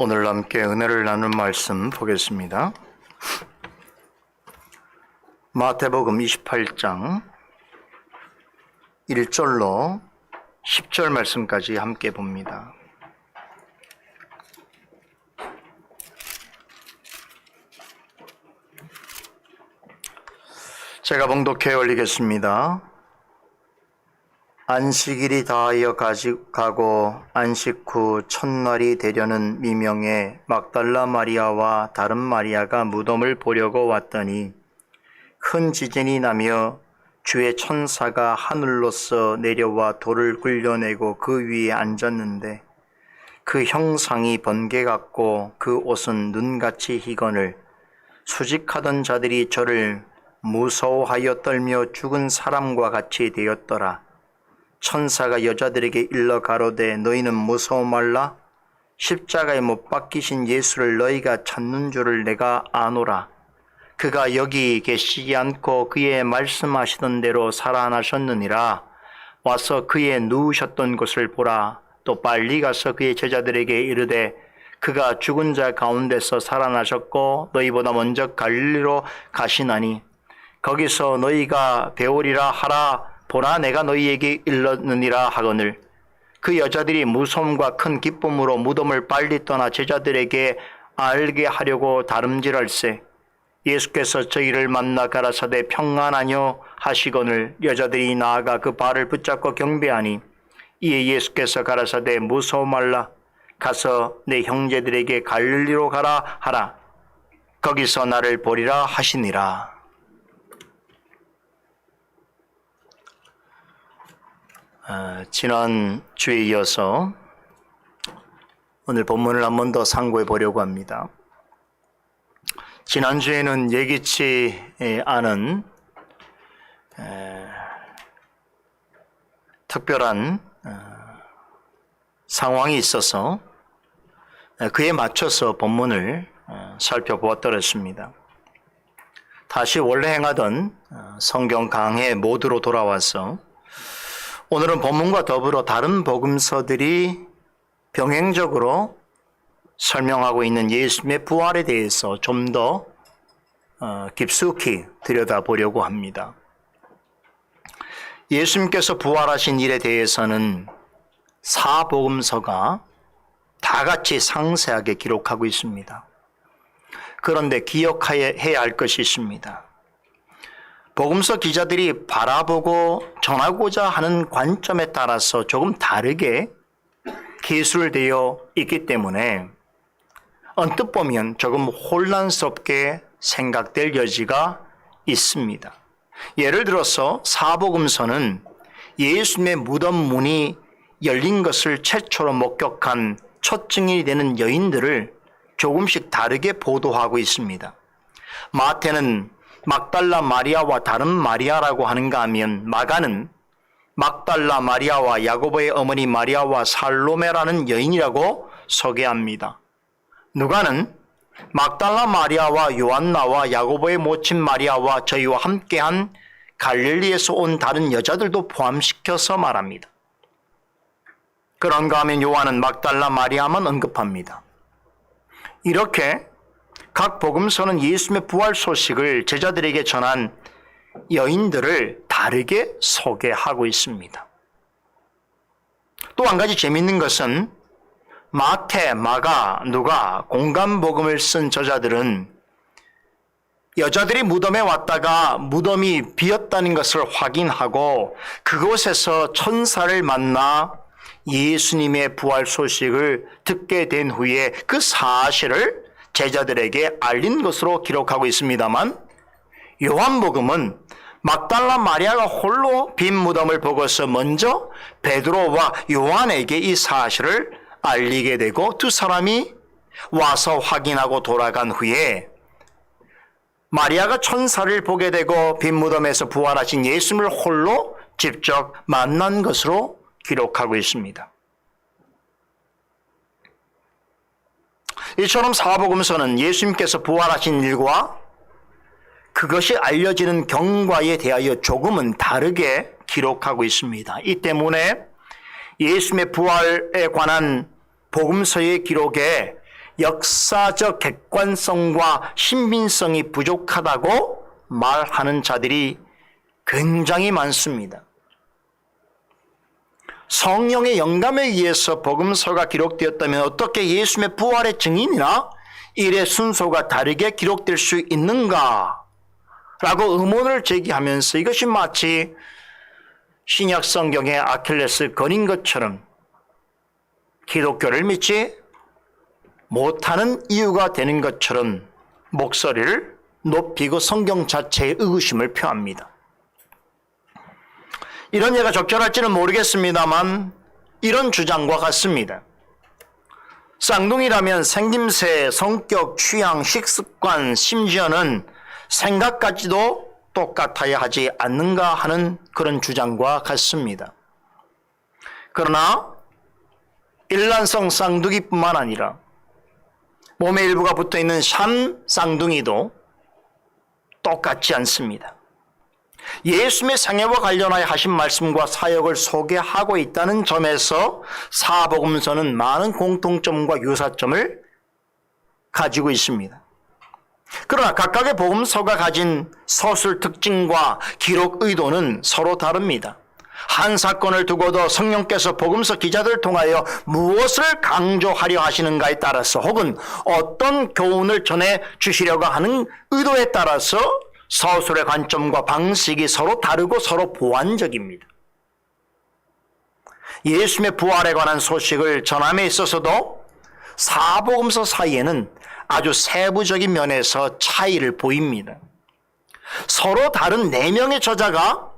오늘 함께 은혜를 나눌 말씀 보겠습니다. 마태복음 28장 1절로 10절 말씀까지 함께 봅니다. 제가 봉독해 올리겠습니다. 안식일이 다하여 가고 안식 후 첫날이 되려는 미명에 막달라 마리아와 다른 마리아가 무덤을 보려고 왔더니 큰 지진이 나며 주의 천사가 하늘로서 내려와 돌을 굴려내고 그 위에 앉았는데 그 형상이 번개 같고 그 옷은 눈같이 희거늘 수직하던 자들이 저를 무서워하여 떨며 죽은 사람과 같이 되었더라. 천사가 여자들에게 일러 가로되 너희는 무서워 말라. 십자가에 못 박히신 예수를 너희가 찾는 줄을 내가 아노라. 그가 여기 계시지 않고 그의 말씀하시던 대로 살아나셨느니라. 와서 그의 누우셨던 곳을 보라. 또 빨리 가서 그의 제자들에게 이르되 그가 죽은 자 가운데서 살아나셨고 너희보다 먼저 갈릴리로 가시나니 거기서 너희가 배우리라 하라. 보라 내가 너희에게 일렀느니라 하거늘 그 여자들이 무서움과 큰 기쁨으로 무덤을 빨리 떠나 제자들에게 알게 하려고 다름질할세. 예수께서 저희를 만나 가라사대 평안하뇨 하시거늘 여자들이 나아가 그 발을 붙잡고 경배하니 이에 예수께서 가라사대 무서워 말라. 가서 내 형제들에게 갈릴리로 가라 하라. 거기서 나를 보리라 하시니라. 지난 주에 이어서 오늘 본문을 한 번 더 상고해 보려고 합니다. 지난주에는 예기치 않은 특별한 상황이 있어서 그에 맞춰서 본문을 살펴보았더랬습니다. 다시 원래 행하던 성경 강해 모드로 돌아와서 오늘은 본문과 더불어 다른 복음서들이 병행적으로 설명하고 있는 예수님의 부활에 대해서 좀 더 깊숙이 들여다보려고 합니다. 예수님께서 부활하신 일에 대해서는 사복음서가 다 같이 상세하게 기록하고 있습니다. 그런데 기억해야 할 것이 있습니다. 복음서 기자들이 바라보고 전하고자 하는 관점에 따라서 조금 다르게 기술되어 있기 때문에 언뜻 보면 조금 혼란스럽게 생각될 여지가 있습니다. 예를 들어서 사복음서는 예수님의 무덤 문이 열린 것을 최초로 목격한 첫 증인이 되는 여인들을 조금씩 다르게 보도하고 있습니다. 마태는 막달라 마리아와 다른 마리아라고 하는가 하면 마가는 막달라 마리아와 야고보의 어머니 마리아와 살로메라는 여인이라고 소개합니다. 누가는 막달라 마리아와 요한나와 야고보의 모친 마리아와 저희와 함께한 갈릴리에서 온 다른 여자들도 포함시켜서 말합니다. 그런가 하면 요한은 막달라 마리아만 언급합니다. 이렇게 각 복음서는 예수님의 부활 소식을 제자들에게 전한 여인들을 다르게 소개하고 있습니다. 또 한 가지 재미있는 것은 마태, 마가, 누가 공간복음을 쓴 저자들은 여자들이 무덤에 왔다가 무덤이 비었다는 것을 확인하고 그곳에서 천사를 만나 예수님의 부활 소식을 듣게 된 후에 그 사실을 제자들에게 알린 것으로 기록하고 있습니다만 요한복음은 막달라 마리아가 홀로 빈 무덤을 보고서 먼저 베드로와 요한에게 이 사실을 알리게 되고 두 사람이 와서 확인하고 돌아간 후에 마리아가 천사를 보게 되고 빈 무덤에서 부활하신 예수님을 홀로 직접 만난 것으로 기록하고 있습니다. 이처럼 사복음서는 예수님께서 부활하신 일과 그것이 알려지는 경과에 대하여 조금은 다르게 기록하고 있습니다. 이 때문에 예수님의 부활에 관한 복음서의 기록에 역사적 객관성과 신빙성이 부족하다고 말하는 자들이 굉장히 많습니다. 성령의 영감에 의해서 복음서가 기록되었다면 어떻게 예수님의 부활의 증인이나 일의 순서가 다르게 기록될 수 있는가? 라고 의문을 제기하면서 이것이 마치 신약 성경의 아킬레스 건인 것처럼 기독교를 믿지 못하는 이유가 되는 것처럼 목소리를 높이고 성경 자체의 의구심을 표합니다. 이런 예가 적절할지는 모르겠습니다만 이런 주장과 같습니다. 쌍둥이라면 생김새, 성격, 취향, 식습관, 심지어는 생각까지도 똑같아야 하지 않는가 하는 그런 주장과 같습니다. 그러나 일란성 쌍둥이뿐만 아니라 몸의 일부가 붙어있는 샴 쌍둥이도 똑같지 않습니다. 예수님의 생애와 관련하여 하신 말씀과 사역을 소개하고 있다는 점에서 사복음서는 많은 공통점과 유사점을 가지고 있습니다. 그러나 각각의 복음서가 가진 서술 특징과 기록 의도는 서로 다릅니다. 한 사건을 두고도 성령께서 복음서 기자들을 통하여 무엇을 강조하려 하시는가에 따라서 혹은 어떤 교훈을 전해 주시려고 하는 의도에 따라서 서술의 관점과 방식이 서로 다르고 서로 보완적입니다. 예수님의 부활에 관한 소식을 전함에 있어서도 사복음서 사이에는 아주 세부적인 면에서 차이를 보입니다. 서로 다른 4명의 저자가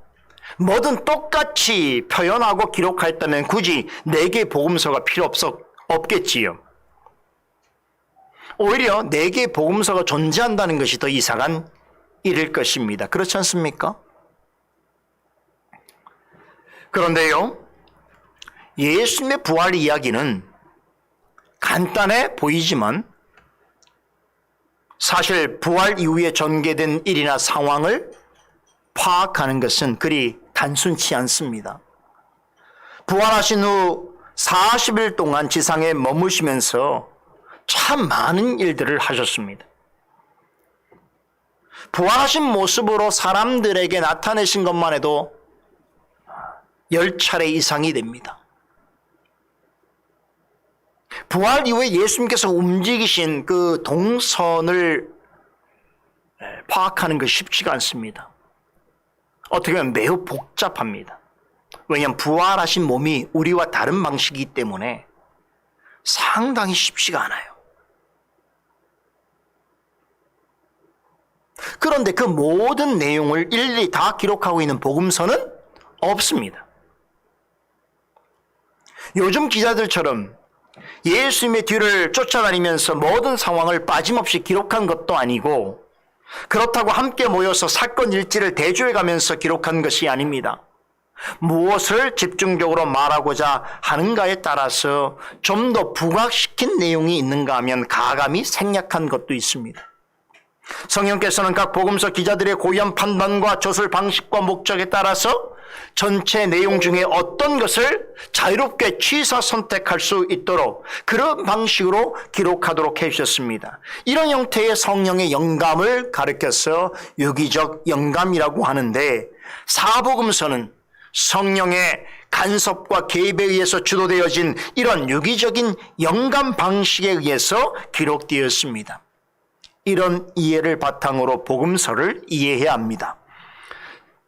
뭐든 똑같이 표현하고 기록했다면 굳이 4개의 복음서가 필요 없겠지요. 오히려 4개의 복음서가 존재한다는 것이 더 이상한 일일 것입니다. 그렇지 않습니까? 그런데요, 예수님의 부활 이야기는 간단해 보이지만 사실 부활 이후에 전개된 일이나 상황을 파악하는 것은 그리 단순치 않습니다. 부활하신 후 40일 동안 지상에 머무시면서 참 많은 일들을 하셨습니다. 부활하신 모습으로 사람들에게 나타내신 것만 해도 10차례 이상이 됩니다. 부활 이후에 예수님께서 움직이신 그 동선을 파악하는 것이 쉽지가 않습니다. 어떻게 보면 매우 복잡합니다. 왜냐하면 부활하신 몸이 우리와 다른 방식이기 때문에 상당히 쉽지가 않아요. 그런데 그 모든 내용을 일일이 다 기록하고 있는 복음서는 없습니다. 요즘 기자들처럼 예수님의 뒤를 쫓아다니면서 모든 상황을 빠짐없이 기록한 것도 아니고 그렇다고 함께 모여서 사건 일지를 대조해가면서 기록한 것이 아닙니다. 무엇을 집중적으로 말하고자 하는가에 따라서 좀 더 부각시킨 내용이 있는가 하면 가감이 생략한 것도 있습니다. 성령께서는 각 복음서 기자들의 고유한 판단과 조술 방식과 목적에 따라서 전체 내용 중에 어떤 것을 자유롭게 취사 선택할 수 있도록 그런 방식으로 기록하도록 해주셨습니다. 이런 형태의 성령의 영감을 가리켜서 유기적 영감이라고 하는데 사복음서는 성령의 간섭과 개입에 의해서 주도되어진 이런 유기적인 영감 방식에 의해서 기록되었습니다. 이런 이해를 바탕으로 복음서를 이해해야 합니다.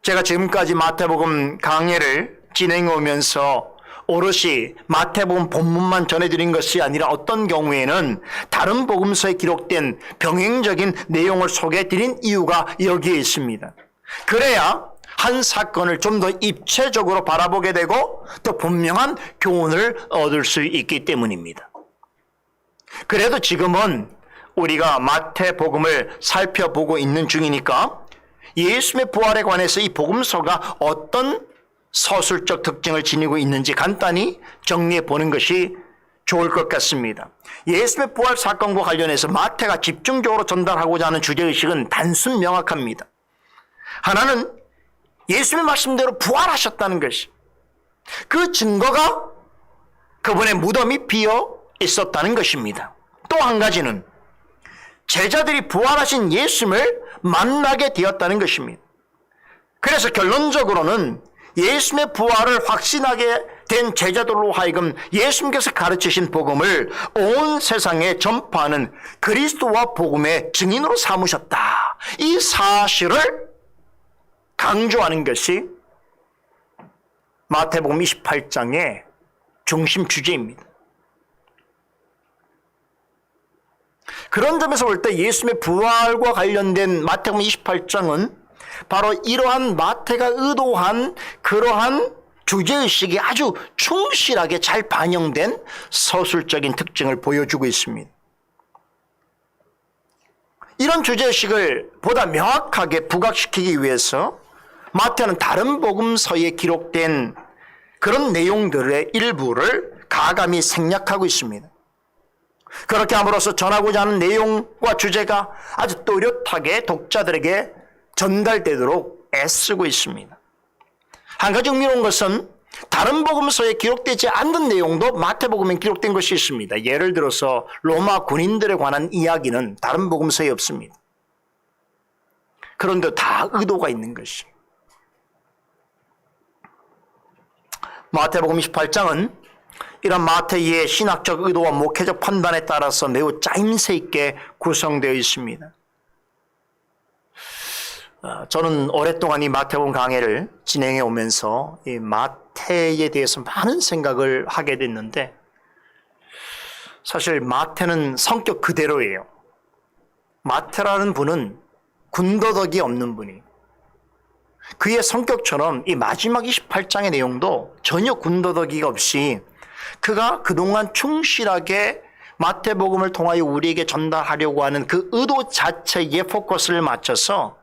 제가 지금까지 마태복음 강해를 진행해 오면서 오롯이 마태복음 본문만 전해드린 것이 아니라 어떤 경우에는 다른 복음서에 기록된 병행적인 내용을 소개해드린 이유가 여기에 있습니다. 그래야 한 사건을 좀 더 입체적으로 바라보게 되고 또 분명한 교훈을 얻을 수 있기 때문입니다. 그래도 지금은 우리가 마태복음을 살펴보고 있는 중이니까 예수님의 부활에 관해서 이 복음서가 어떤 서술적 특징을 지니고 있는지 간단히 정리해 보는 것이 좋을 것 같습니다. 예수님의 부활 사건과 관련해서 마태가 집중적으로 전달하고자 하는 주제의식은 단순 명확합니다. 하나는 예수님의 말씀대로 부활하셨다는 것이, 그 증거가 그분의 무덤이 비어 있었다는 것입니다. 또 한 가지는 제자들이 부활하신 예수님을 만나게 되었다는 것입니다. 그래서 결론적으로는 예수님의 부활을 확신하게 된 제자들로 하여금 예수님께서 가르치신 복음을 온 세상에 전파하는 그리스도와 복음의 증인으로 삼으셨다. 이 사실을 강조하는 것이 마태복음 28장의 중심 주제입니다. 그런 점에서 볼 때 예수님의 부활과 관련된 마태복음 28장은 바로 이러한 마태가 의도한 그러한 주제의식이 아주 충실하게 잘 반영된 서술적인 특징을 보여주고 있습니다. 이런 주제의식을 보다 명확하게 부각시키기 위해서 마태는 다른 복음서에 기록된 그런 내용들의 일부를 가감히 생략하고 있습니다. 그렇게 함으로써 전하고자 하는 내용과 주제가 아주 또렷하게 독자들에게 전달되도록 애쓰고 있습니다. 한 가지 흥미로운 것은 다른 복음서에 기록되지 않는 내용도 마태복음에 기록된 것이 있습니다. 예를 들어서 로마 군인들에 관한 이야기는 다른 복음서에 없습니다. 그런데 다 의도가 있는 것이. 마태복음 28장은 이런 마태의 신학적 의도와 목회적 판단에 따라서 매우 짜임새 있게 구성되어 있습니다. 저는 오랫동안 이 마태복음 강해를 진행해 오면서 이 마태에 대해서 많은 생각을 하게 됐는데 사실 마태는 성격 그대로예요. 마태라는 분은 군더더기 없는 분이 그의 성격처럼 이 마지막 28장의 내용도 전혀 군더더기가 없이 그가 그동안 충실하게 마태복음을 통하여 우리에게 전달하려고 하는 그 의도 자체에 포커스를 맞춰서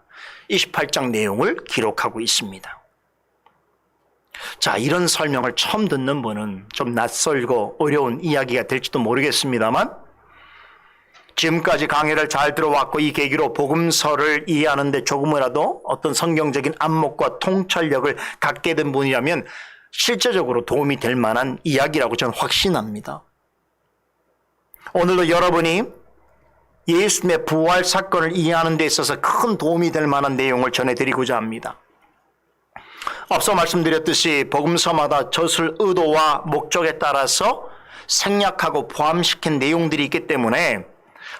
28장 내용을 기록하고 있습니다. 자, 이런 설명을 처음 듣는 분은 좀 낯설고 어려운 이야기가 될지도 모르겠습니다만 지금까지 강의를 잘 들어왔고 이 계기로 복음서를 이해하는 데 조금이라도 어떤 성경적인 안목과 통찰력을 갖게 된 분이라면 실제적으로 도움이 될 만한 이야기라고 저는 확신합니다. 오늘도 여러분이 예수님의 부활 사건을 이해하는 데 있어서 큰 도움이 될 만한 내용을 전해드리고자 합니다. 앞서 말씀드렸듯이 복음서마다 젖을 의도와 목적에 따라서 생략하고 포함시킨 내용들이 있기 때문에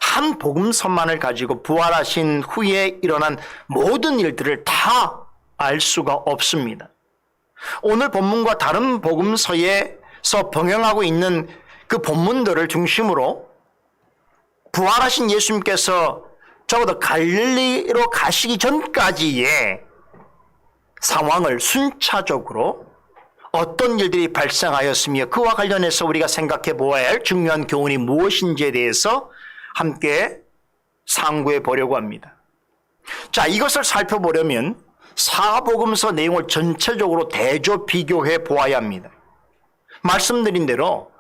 한 복음서만을 가지고 부활하신 후에 일어난 모든 일들을 다 알 수가 없습니다. 오늘 본문과 다른 복음서에서 병행하고 있는 그 본문들을 중심으로 부활하신 예수님께서 적어도 갈릴리로 가시기 전까지의 상황을 순차적으로 어떤 일들이 발생하였으며 그와 관련해서 우리가 생각해 보아야 할 중요한 교훈이 무엇인지에 대해서 함께 상고해 보려고 합니다. 자, 이것을 살펴보려면 사복음서 내용을 전체적으로 대조 비교해 보아야 합니다. 말씀드린 대로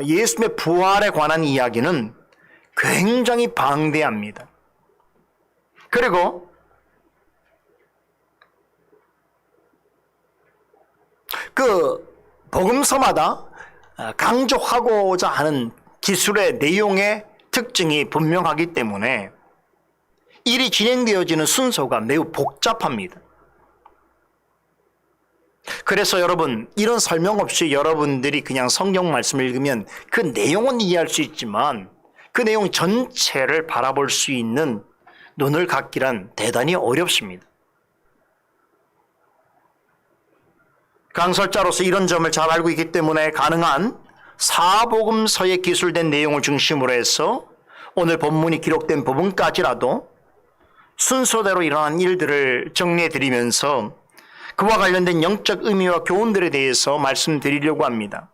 예수님의 부활에 관한 이야기는 굉장히 방대합니다. 그리고 그 복음서마다 강조하고자 하는 기술의 내용의 특징이 분명하기 때문에 일이 진행되어지는 순서가 매우 복잡합니다. 그래서 여러분, 이런 설명 없이 여러분들이 그냥 성경 말씀을 읽으면 그 내용은 이해할 수 있지만 그 내용 전체를 바라볼 수 있는 눈을 갖기란 대단히 어렵습니다. 강설자로서 이런 점을 잘 알고 있기 때문에 가능한 사복음서에 기술된 내용을 중심으로 해서 오늘 본문이 기록된 부분까지라도 순서대로 일어난 일들을 정리해 드리면서 그와 관련된 영적 의미와 교훈들에 대해서 말씀드리려고 합니다.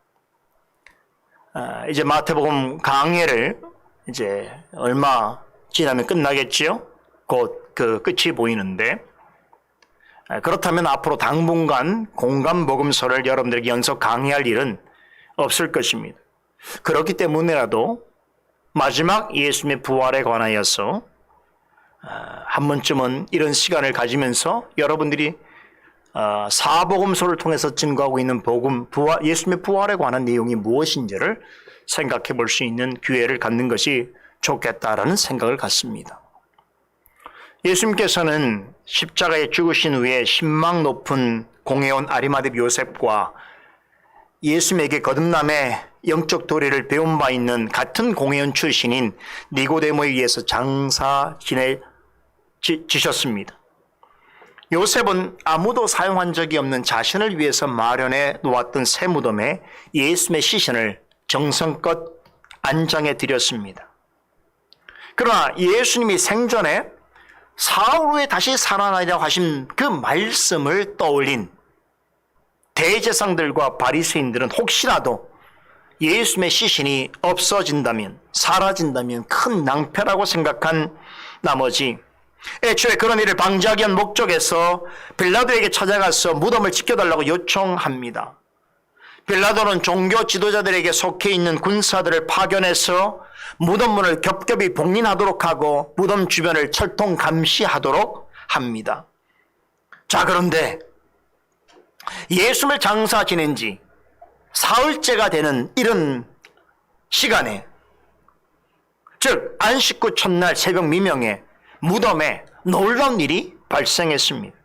이제 마태복음 강해를 이제 얼마 지나면 끝나겠지요? 곧 그 끝이 보이는데 그렇다면 앞으로 당분간 공감 복음서를 여러분들에게 연속 강의할 일은 없을 것입니다. 그렇기 때문에라도 마지막 예수님의 부활에 관하여서 한 번쯤은 이런 시간을 가지면서 여러분들이 사복음서를 통해서 증거하고 있는 복음, 예수님의 부활에 관한 내용이 무엇인지를 생각해 볼 수 있는 기회를 갖는 것이 좋겠다라는 생각을 갖습니다. 예수님께서는 십자가에 죽으신 후에 신망 높은 공회원 아리마대 요셉과 예수님에게 거듭남의 영적 도리를 배운 바 있는 같은 공회원 출신인 니고데모에 의해서 장사 지내지셨습니다. 요셉은 아무도 사용한 적이 없는 자신을 위해서 마련해 놓았던 새 무덤에 예수님의 시신을 정성껏 안장해 드렸습니다. 그러나 예수님이 생전에 사흘 후에 다시 살아나리라고 하신 그 말씀을 떠올린 대제사장들과 바리새인들은 혹시라도 예수님의 시신이 없어진다면, 사라진다면 큰 낭패라고 생각한 나머지 애초에 그런 일을 방지하기 위한 목적에서 빌라도에게 찾아가서 무덤을 지켜달라고 요청합니다. 빌라도는 종교 지도자들에게 속해 있는 군사들을 파견해서 무덤 문을 겹겹이 봉인하도록 하고 무덤 주변을 철통 감시하도록 합니다. 자, 그런데 예수님을 장사 지낸 지 사흘째가 되는 이런 시간에, 즉 안식구 첫날 새벽 미명에 무덤에 놀라운 일이 발생했습니다.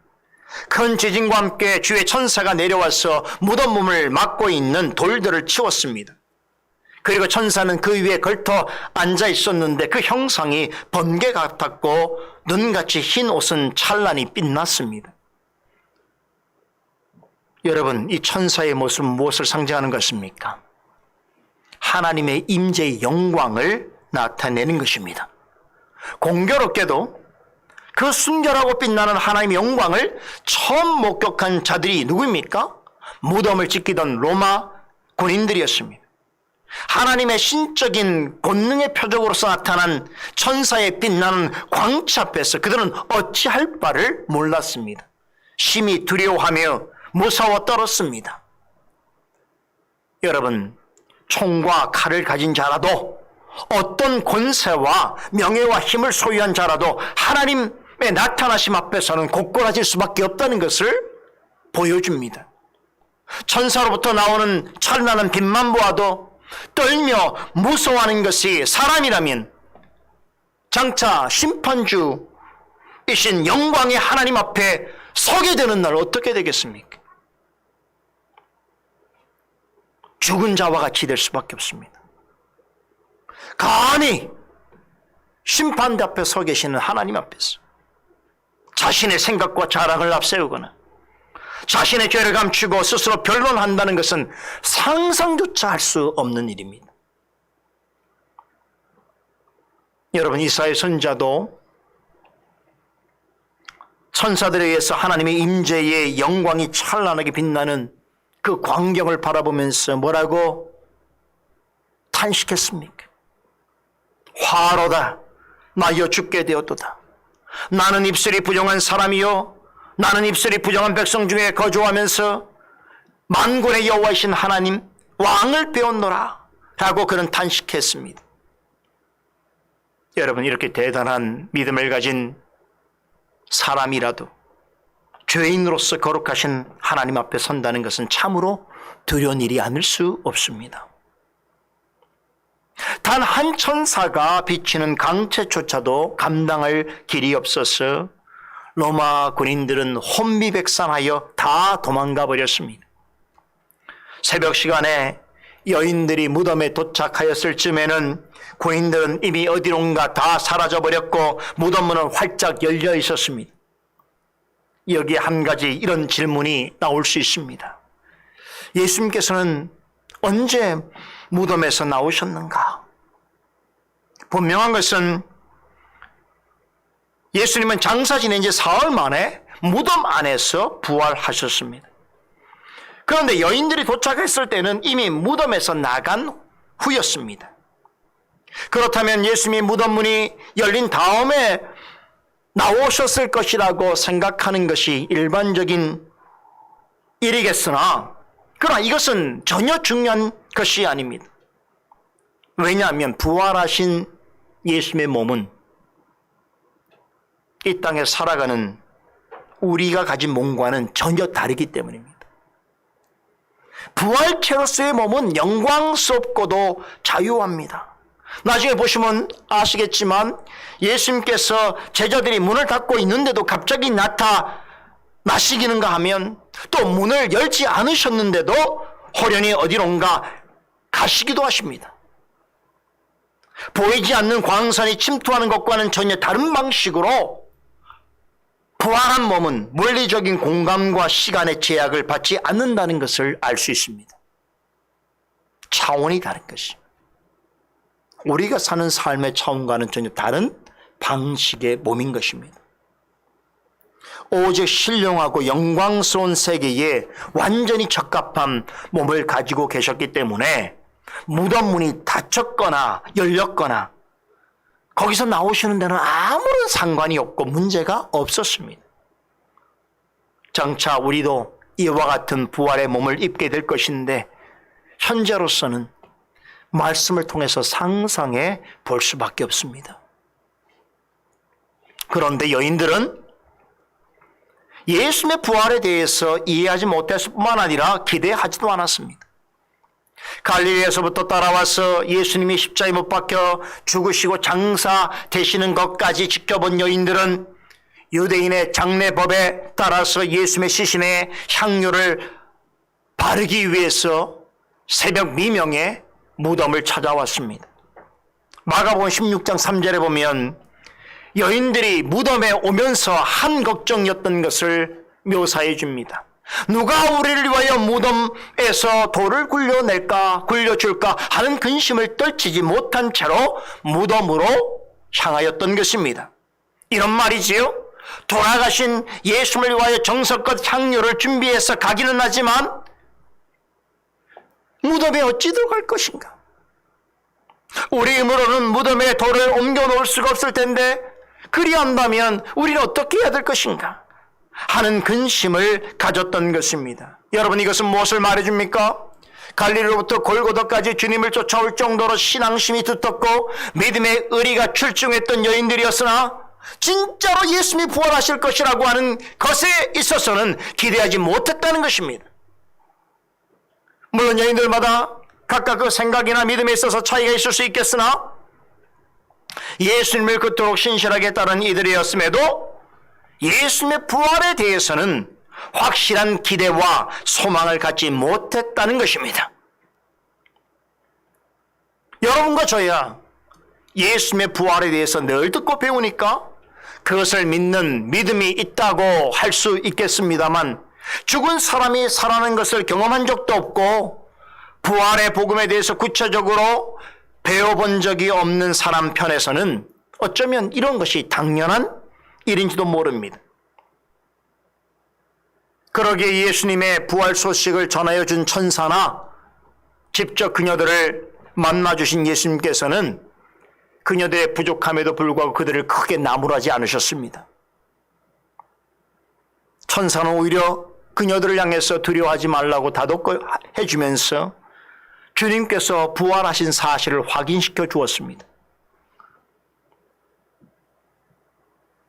큰 지진과 함께 주의 천사가 내려와서 무덤 문을 막고 있는 돌들을 치웠습니다. 그리고 천사는 그 위에 걸터 앉아 있었는데 그 형상이 번개 같았고 눈같이 흰 옷은 찬란히 빛났습니다. 여러분, 이 천사의 모습은 무엇을 상징하는 것입니까? 하나님의 임재의 영광을 나타내는 것입니다. 공교롭게도 그 순결하고 빛나는 하나님의 영광을 처음 목격한 자들이 누구입니까? 무덤을 지키던 로마 군인들이었습니다. 하나님의 신적인 권능의 표적으로서 나타난 천사의 빛나는 광채 앞에서 그들은 어찌할 바를 몰랐습니다. 심히 두려워하며 무서워 떨었습니다. 여러분, 총과 칼을 가진 자라도, 어떤 권세와 명예와 힘을 소유한 자라도 하나님의 나타나심 앞에서는 고꾸라질 수밖에 없다는 것을 보여줍니다. 천사로부터 나오는 찬란한 빛만 보아도 떨며 무서워하는 것이 사람이라면 장차 심판주이신 영광의 하나님 앞에 서게 되는 날 어떻게 되겠습니까? 죽은 자와 같이 될 수밖에 없습니다. 감히 심판대 앞에 서 계시는 하나님 앞에서 자신의 생각과 자랑을 앞세우거나 자신의 죄를 감추고 스스로 변론한다는 것은 상상조차 할 수 없는 일입니다. 여러분, 이사야 선지자도 천사들에 의해서 하나님의 임재의 영광이 찬란하게 빛나는 그 광경을 바라보면서 뭐라고 탄식했습니까? 화로다, 나여 죽게 되었도다. 나는 입술이 부정한 사람이요, 나는 입술이 부정한 백성 중에 거주하면서 만군의 여호와이신 하나님 왕을 배웠노라 라고 그는 탄식했습니다. 여러분, 이렇게 대단한 믿음을 가진 사람이라도 죄인으로서 거룩하신 하나님 앞에 선다는 것은 참으로 두려운 일이 아닐 수 없습니다. 단 한 천사가 비치는 강체조차도 감당할 길이 없어서 로마 군인들은 혼미백산하여 다 도망가 버렸습니다. 새벽 시간에 여인들이 무덤에 도착하였을 즈음에는 군인들은 이미 어디론가 다 사라져 버렸고 무덤 문은 활짝 열려 있었습니다. 여기에 한 가지 이런 질문이 나올 수 있습니다. 예수님께서는 언제 무덤에서 나오셨는가? 분명한 것은 예수님은 장사 지낸 지 사흘 만에 무덤 안에서 부활하셨습니다. 그런데 여인들이 도착했을 때는 이미 무덤에서 나간 후였습니다. 그렇다면 예수님이 무덤 문이 열린 다음에 나오셨을 것이라고 생각하는 것이 일반적인 일이겠으나, 그러나 이것은 전혀 중요한 것이 아닙니다. 왜냐하면 부활하신 예수님의 몸은 이 땅에 살아가는 우리가 가진 몸과는 전혀 다르기 때문입니다. 부활체로서의 몸은 영광스럽고도 자유합니다. 나중에 보시면 아시겠지만 예수님께서 제자들이 문을 닫고 있는데도 갑자기 나타나시기는가 하면, 또 문을 열지 않으셨는데도 호련히 어디론가 가시기도 하십니다. 보이지 않는 광선이 침투하는 것과는 전혀 다른 방식으로 부활한 몸은 물리적인 공간과 시간의 제약을 받지 않는다는 것을 알 수 있습니다. 차원이 다른 것이. 우리가 사는 삶의 차원과는 전혀 다른 방식의 몸인 것입니다. 오직 신령하고 영광스러운 세계에 완전히 적합한 몸을 가지고 계셨기 때문에 무덤 문이 닫혔거나 열렸거나 거기서 나오시는 데는 아무런 상관이 없고 문제가 없었습니다. 장차 우리도 이와 같은 부활의 몸을 입게 될 것인데, 현재로서는 말씀을 통해서 상상해 볼 수밖에 없습니다. 그런데 여인들은 예수님의 부활에 대해서 이해하지 못했을 뿐만 아니라 기대하지도 않았습니다. 갈릴리에서부터 따라와서 예수님이 십자가에 못 박혀 죽으시고 장사 되시는 것까지 지켜본 여인들은 유대인의 장례법에 따라서 예수님의 시신에 향유를 바르기 위해서 새벽 미명에 무덤을 찾아왔습니다. 마가복음 16장 3절에 보면 여인들이 무덤에 오면서 한 걱정이었던 것을 묘사해 줍니다. 누가 우리를 위하여 무덤에서 돌을 굴려줄까 하는 근심을 떨치지 못한 채로 무덤으로 향하였던 것입니다. 이런 말이지요. 돌아가신 예수님을 위하여 정성껏 향유를 준비해서 가기는 하지만 무덤에 어찌 들어갈 것인가? 우리 힘으로는 무덤에 돌을 옮겨 놓을 수가 없을 텐데 그리한다면 우리는 어떻게 해야 될 것인가? 하는 근심을 가졌던 것입니다. 여러분, 이것은 무엇을 말해줍니까? 갈릴리로부터 골고다까지 주님을 쫓아올 정도로 신앙심이 두텁고 믿음의 의리가 출중했던 여인들이었으나 진짜로 예수님이 부활하실 것이라고 하는 것에 있어서는 기대하지 못했다는 것입니다. 물론 여인들마다 각각 그 생각이나 믿음에 있어서 차이가 있을 수 있겠으나 예수님을 그토록 신실하게 따른 이들이었음에도 예수님의 부활에 대해서는 확실한 기대와 소망을 갖지 못했다는 것입니다. 여러분과 저야 예수님의 부활에 대해서 늘 듣고 배우니까 그것을 믿는 믿음이 있다고 할 수 있겠습니다만, 죽은 사람이 살아나는 것을 경험한 적도 없고 부활의 복음에 대해서 구체적으로 배워본 적이 없는 사람 편에서는 어쩌면 이런 것이 당연한 일인지도 모릅니다. 그러기에 예수님의 부활 소식을 전하여 준 천사나 직접 그녀들을 만나주신 예수님께서는 그녀들의 부족함에도 불구하고 그들을 크게 나무라지 않으셨습니다. 천사는 오히려 그녀들을 향해서 두려워하지 말라고 다독해 주면서 주님께서 부활하신 사실을 확인시켜 주었습니다.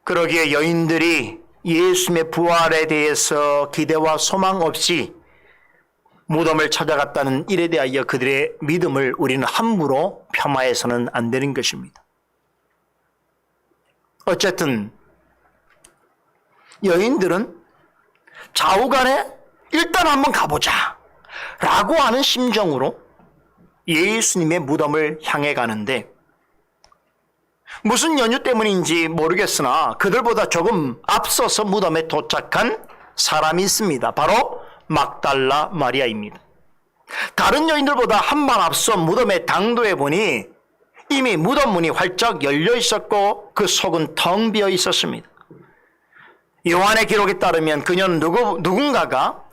그러기에 여인들이 예수님의 부활에 대해서 기대와 소망 없이 무덤을 찾아갔다는 일에 대하여 그들의 믿음을 우리는 함부로 폄하해서는 안 되는 것입니다. 어쨌든 여인들은 좌우간에 일단 한번 가보자 라고 하는 심정으로 예수님의 무덤을 향해 가는데, 무슨 연유 때문인지 모르겠으나 그들보다 조금 앞서서 무덤에 도착한 사람이 있습니다. 바로 막달라 마리아입니다. 다른 여인들보다 한 발 앞서 무덤에 당도해 보니 이미 무덤 문이 활짝 열려 있었고 그 속은 텅 비어 있었습니다. 요한의 기록에 따르면 그녀는 누군가가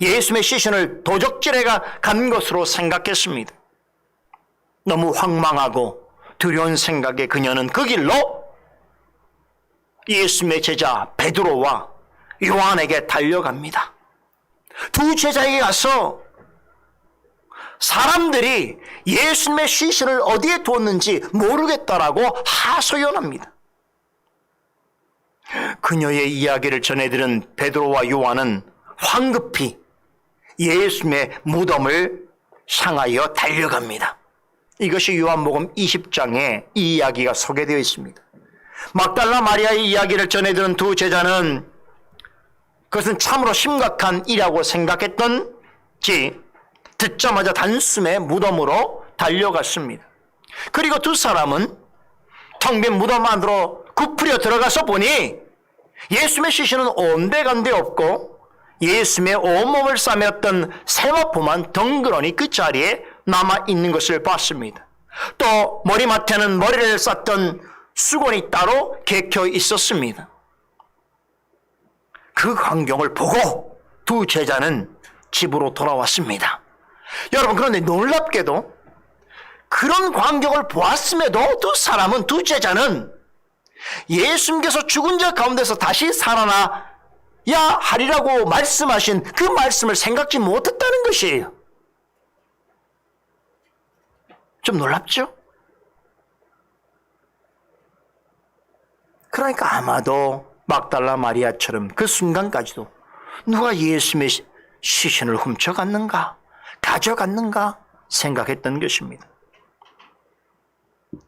예수님의 시신을 도적질해 간 것으로 생각했습니다. 너무 황망하고 두려운 생각에 그녀는 그 길로 예수님의 제자 베드로와 요한에게 달려갑니다. 두 제자에게 가서 사람들이 예수님의 시신을 어디에 두었는지 모르겠다라고 하소연합니다. 그녀의 이야기를 전해들은 베드로와 요한은 황급히 예수님의 무덤을 향하여 달려갑니다. 이것이 요한복음 20장에 이 이야기가 소개되어 있습니다. 막달라 마리아의 이야기를 전해들은 두 제자는 그것은 참으로 심각한 일이라고 생각했던지 듣자마자 단숨에 무덤으로 달려갔습니다. 그리고 두 사람은 텅 빈 무덤 안으로 굽으려 들어가서 보니 예수님의 시신은 온데간데 없고 예수님의 온몸을 싸매었던 세마포만 덩그러니 그 자리에 남아있는 것을 봤습니다. 또 머리맡에는 머리를 쌌던 수건이 따로 개켜 있었습니다. 그 광경을 보고 두 제자는 집으로 돌아왔습니다. 여러분, 그런데 놀랍게도 그런 광경을 보았음에도 두 제자는 예수님께서 죽은 자 가운데서 다시 살아나야 하리라고 말씀하신 그 말씀을 생각지 못했다는 것이에요. 좀 놀랍죠? 그러니까 아마도 막달라 마리아처럼 그 순간까지도 누가 예수님의 시신을 훔쳐갔는가, 가져갔는가 생각했던 것입니다.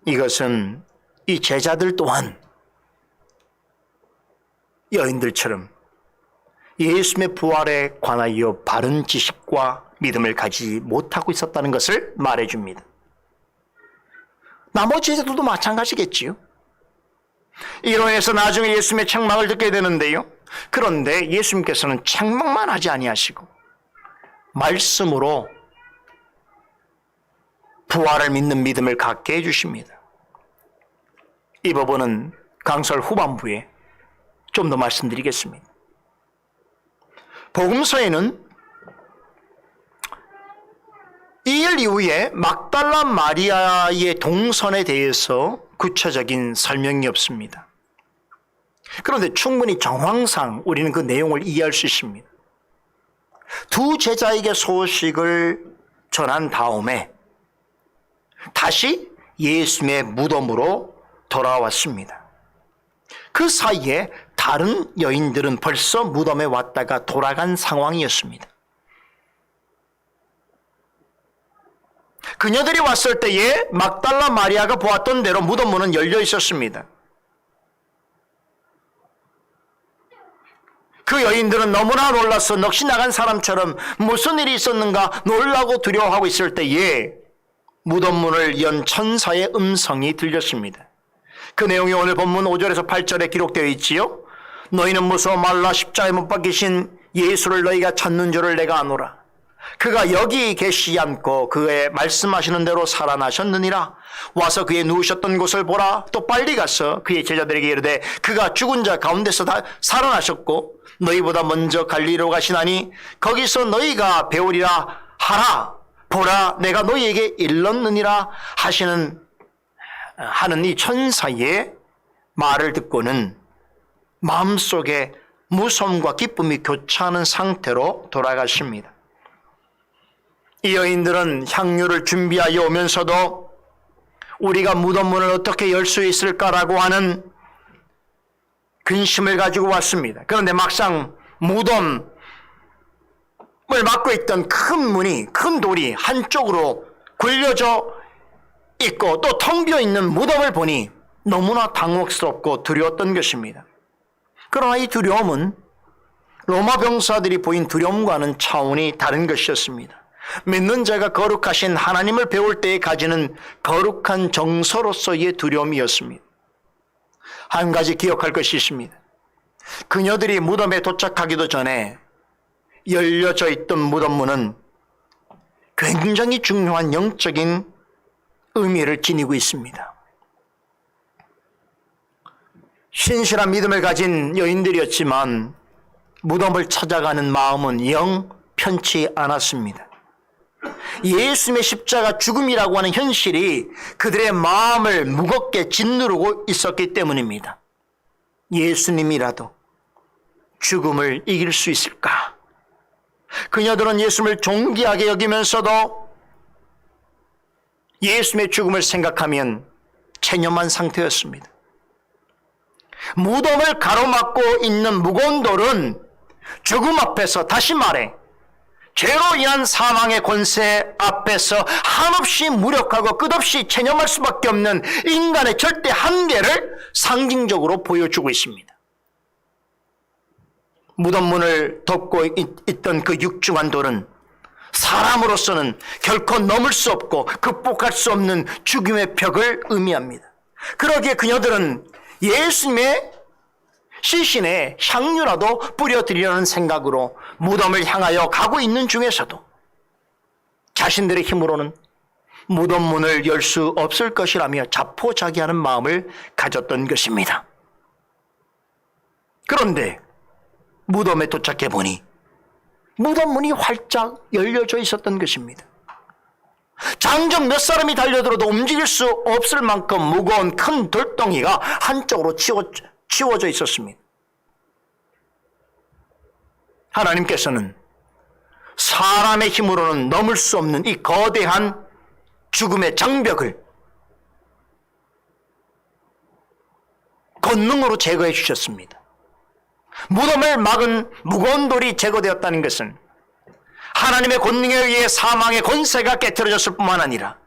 이것은 이 제자들 또한 여인들처럼 예수님의 부활에 관하여 바른 지식과 믿음을 가지지 못하고 있었다는 것을 말해줍니다. 나머지 제자들도 마찬가지겠지요. 이로 인해서 나중에 예수님의 책망을 듣게 되는데요. 그런데 예수님께서는 책망만 하지 아니하시고 말씀으로 부활을 믿는 믿음을 갖게 해주십니다. 이 부분은 강설 후반부에 좀 더 말씀드리겠습니다. 복음서에는 이 일 이후에 막달라 마리아의 동선에 대해서 구체적인 설명이 없습니다. 그런데 충분히 정황상 우리는 그 내용을 이해할 수 있습니다. 두 제자에게 소식을 전한 다음에 다시 예수님의 무덤으로 돌아왔습니다. 그 사이에 다른 여인들은 벌써 무덤에 왔다가 돌아간 상황이었습니다. 그녀들이 왔을 때에 막달라 마리아가 보았던 대로 무덤 문은 열려 있었습니다. 그 여인들은 너무나 놀라서 넋이 나간 사람처럼 무슨 일이 있었는가 놀라고 두려워하고 있을 때에 무덤 문을 연 천사의 음성이 들렸습니다. 그 내용이 오늘 본문 5절에서 8절에 기록되어 있지요. 너희는 무서워 말라. 십자가에 못 박히신 예수를 너희가 찾는 줄을 내가 아노라. 그가 여기 계시지 않고 그의 말씀하시는 대로 살아나셨느니라. 와서 그의 누우셨던 곳을 보라. 또 빨리 가서 그의 제자들에게 이르되 그가 죽은 자 가운데서 다 살아나셨고 너희보다 먼저 갈리로 가시나니 거기서 너희가 배우리라 하라. 보라, 내가 너희에게 일렀느니라 하는 이 천사의 말을 듣고는 마음속에 무서움과 기쁨이 교차하는 상태로 돌아가십니다. 이 여인들은 향유를 준비하여 오면서도 우리가 무덤 문을 어떻게 열 수 있을까라고 하는 근심을 가지고 왔습니다. 그런데 막상 무덤을 막고 있던 큰 돌이 한쪽으로 굴려져 있고 또 텅 비어 있는 무덤을 보니 너무나 당혹스럽고 두려웠던 것입니다. 그러나 이 두려움은 로마 병사들이 보인 두려움과는 차원이 다른 것이었습니다. 믿는 자가 거룩하신 하나님을 배울 때에 가지는 거룩한 정서로서의 두려움이었습니다. 한 가지 기억할 것이 있습니다. 그녀들이 무덤에 도착하기도 전에 열려져 있던 무덤 문은 굉장히 중요한 영적인 의미를 지니고 있습니다. 신실한 믿음을 가진 여인들이었지만 무덤을 찾아가는 마음은 영 편치 않았습니다. 예수님의 십자가 죽음이라고 하는 현실이 그들의 마음을 무겁게 짓누르고 있었기 때문입니다. 예수님이라도 죽음을 이길 수 있을까? 그녀들은 예수님을 존귀하게 여기면서도 예수님의 죽음을 생각하면 체념한 상태였습니다. 무덤을 가로막고 있는 무거운 돌은 죽음 앞에서, 다시 말해 죄로 인한 사망의 권세 앞에서 한없이 무력하고 끝없이 체념할 수밖에 없는 인간의 절대 한계를 상징적으로 보여주고 있습니다. 무덤문을 덮고 있던 그 육중한 돌은 사람으로서는 결코 넘을 수 없고 극복할 수 없는 죽음의 벽을 의미합니다. 그러기에 그녀들은 예수님의 시신에 향유라도 뿌려드리려는 생각으로 무덤을 향하여 가고 있는 중에서도 자신들의 힘으로는 무덤 문을 열 수 없을 것이라며 자포자기하는 마음을 가졌던 것입니다. 그런데 무덤에 도착해 보니 무덤 문이 활짝 열려져 있었던 것입니다. 장정 몇 사람이 달려들어도 움직일 수 없을 만큼 무거운 큰 돌덩이가 한쪽으로 치워져 있었습니다. 하나님께서는 사람의 힘으로는 넘을 수 없는 이 거대한 죽음의 장벽을 권능으로 제거해 주셨습니다. 무덤을 막은 무거운 돌이 제거되었다는 것은 하나님의 권능에 의해 사망의 권세가 깨트려졌을 뿐만 아니라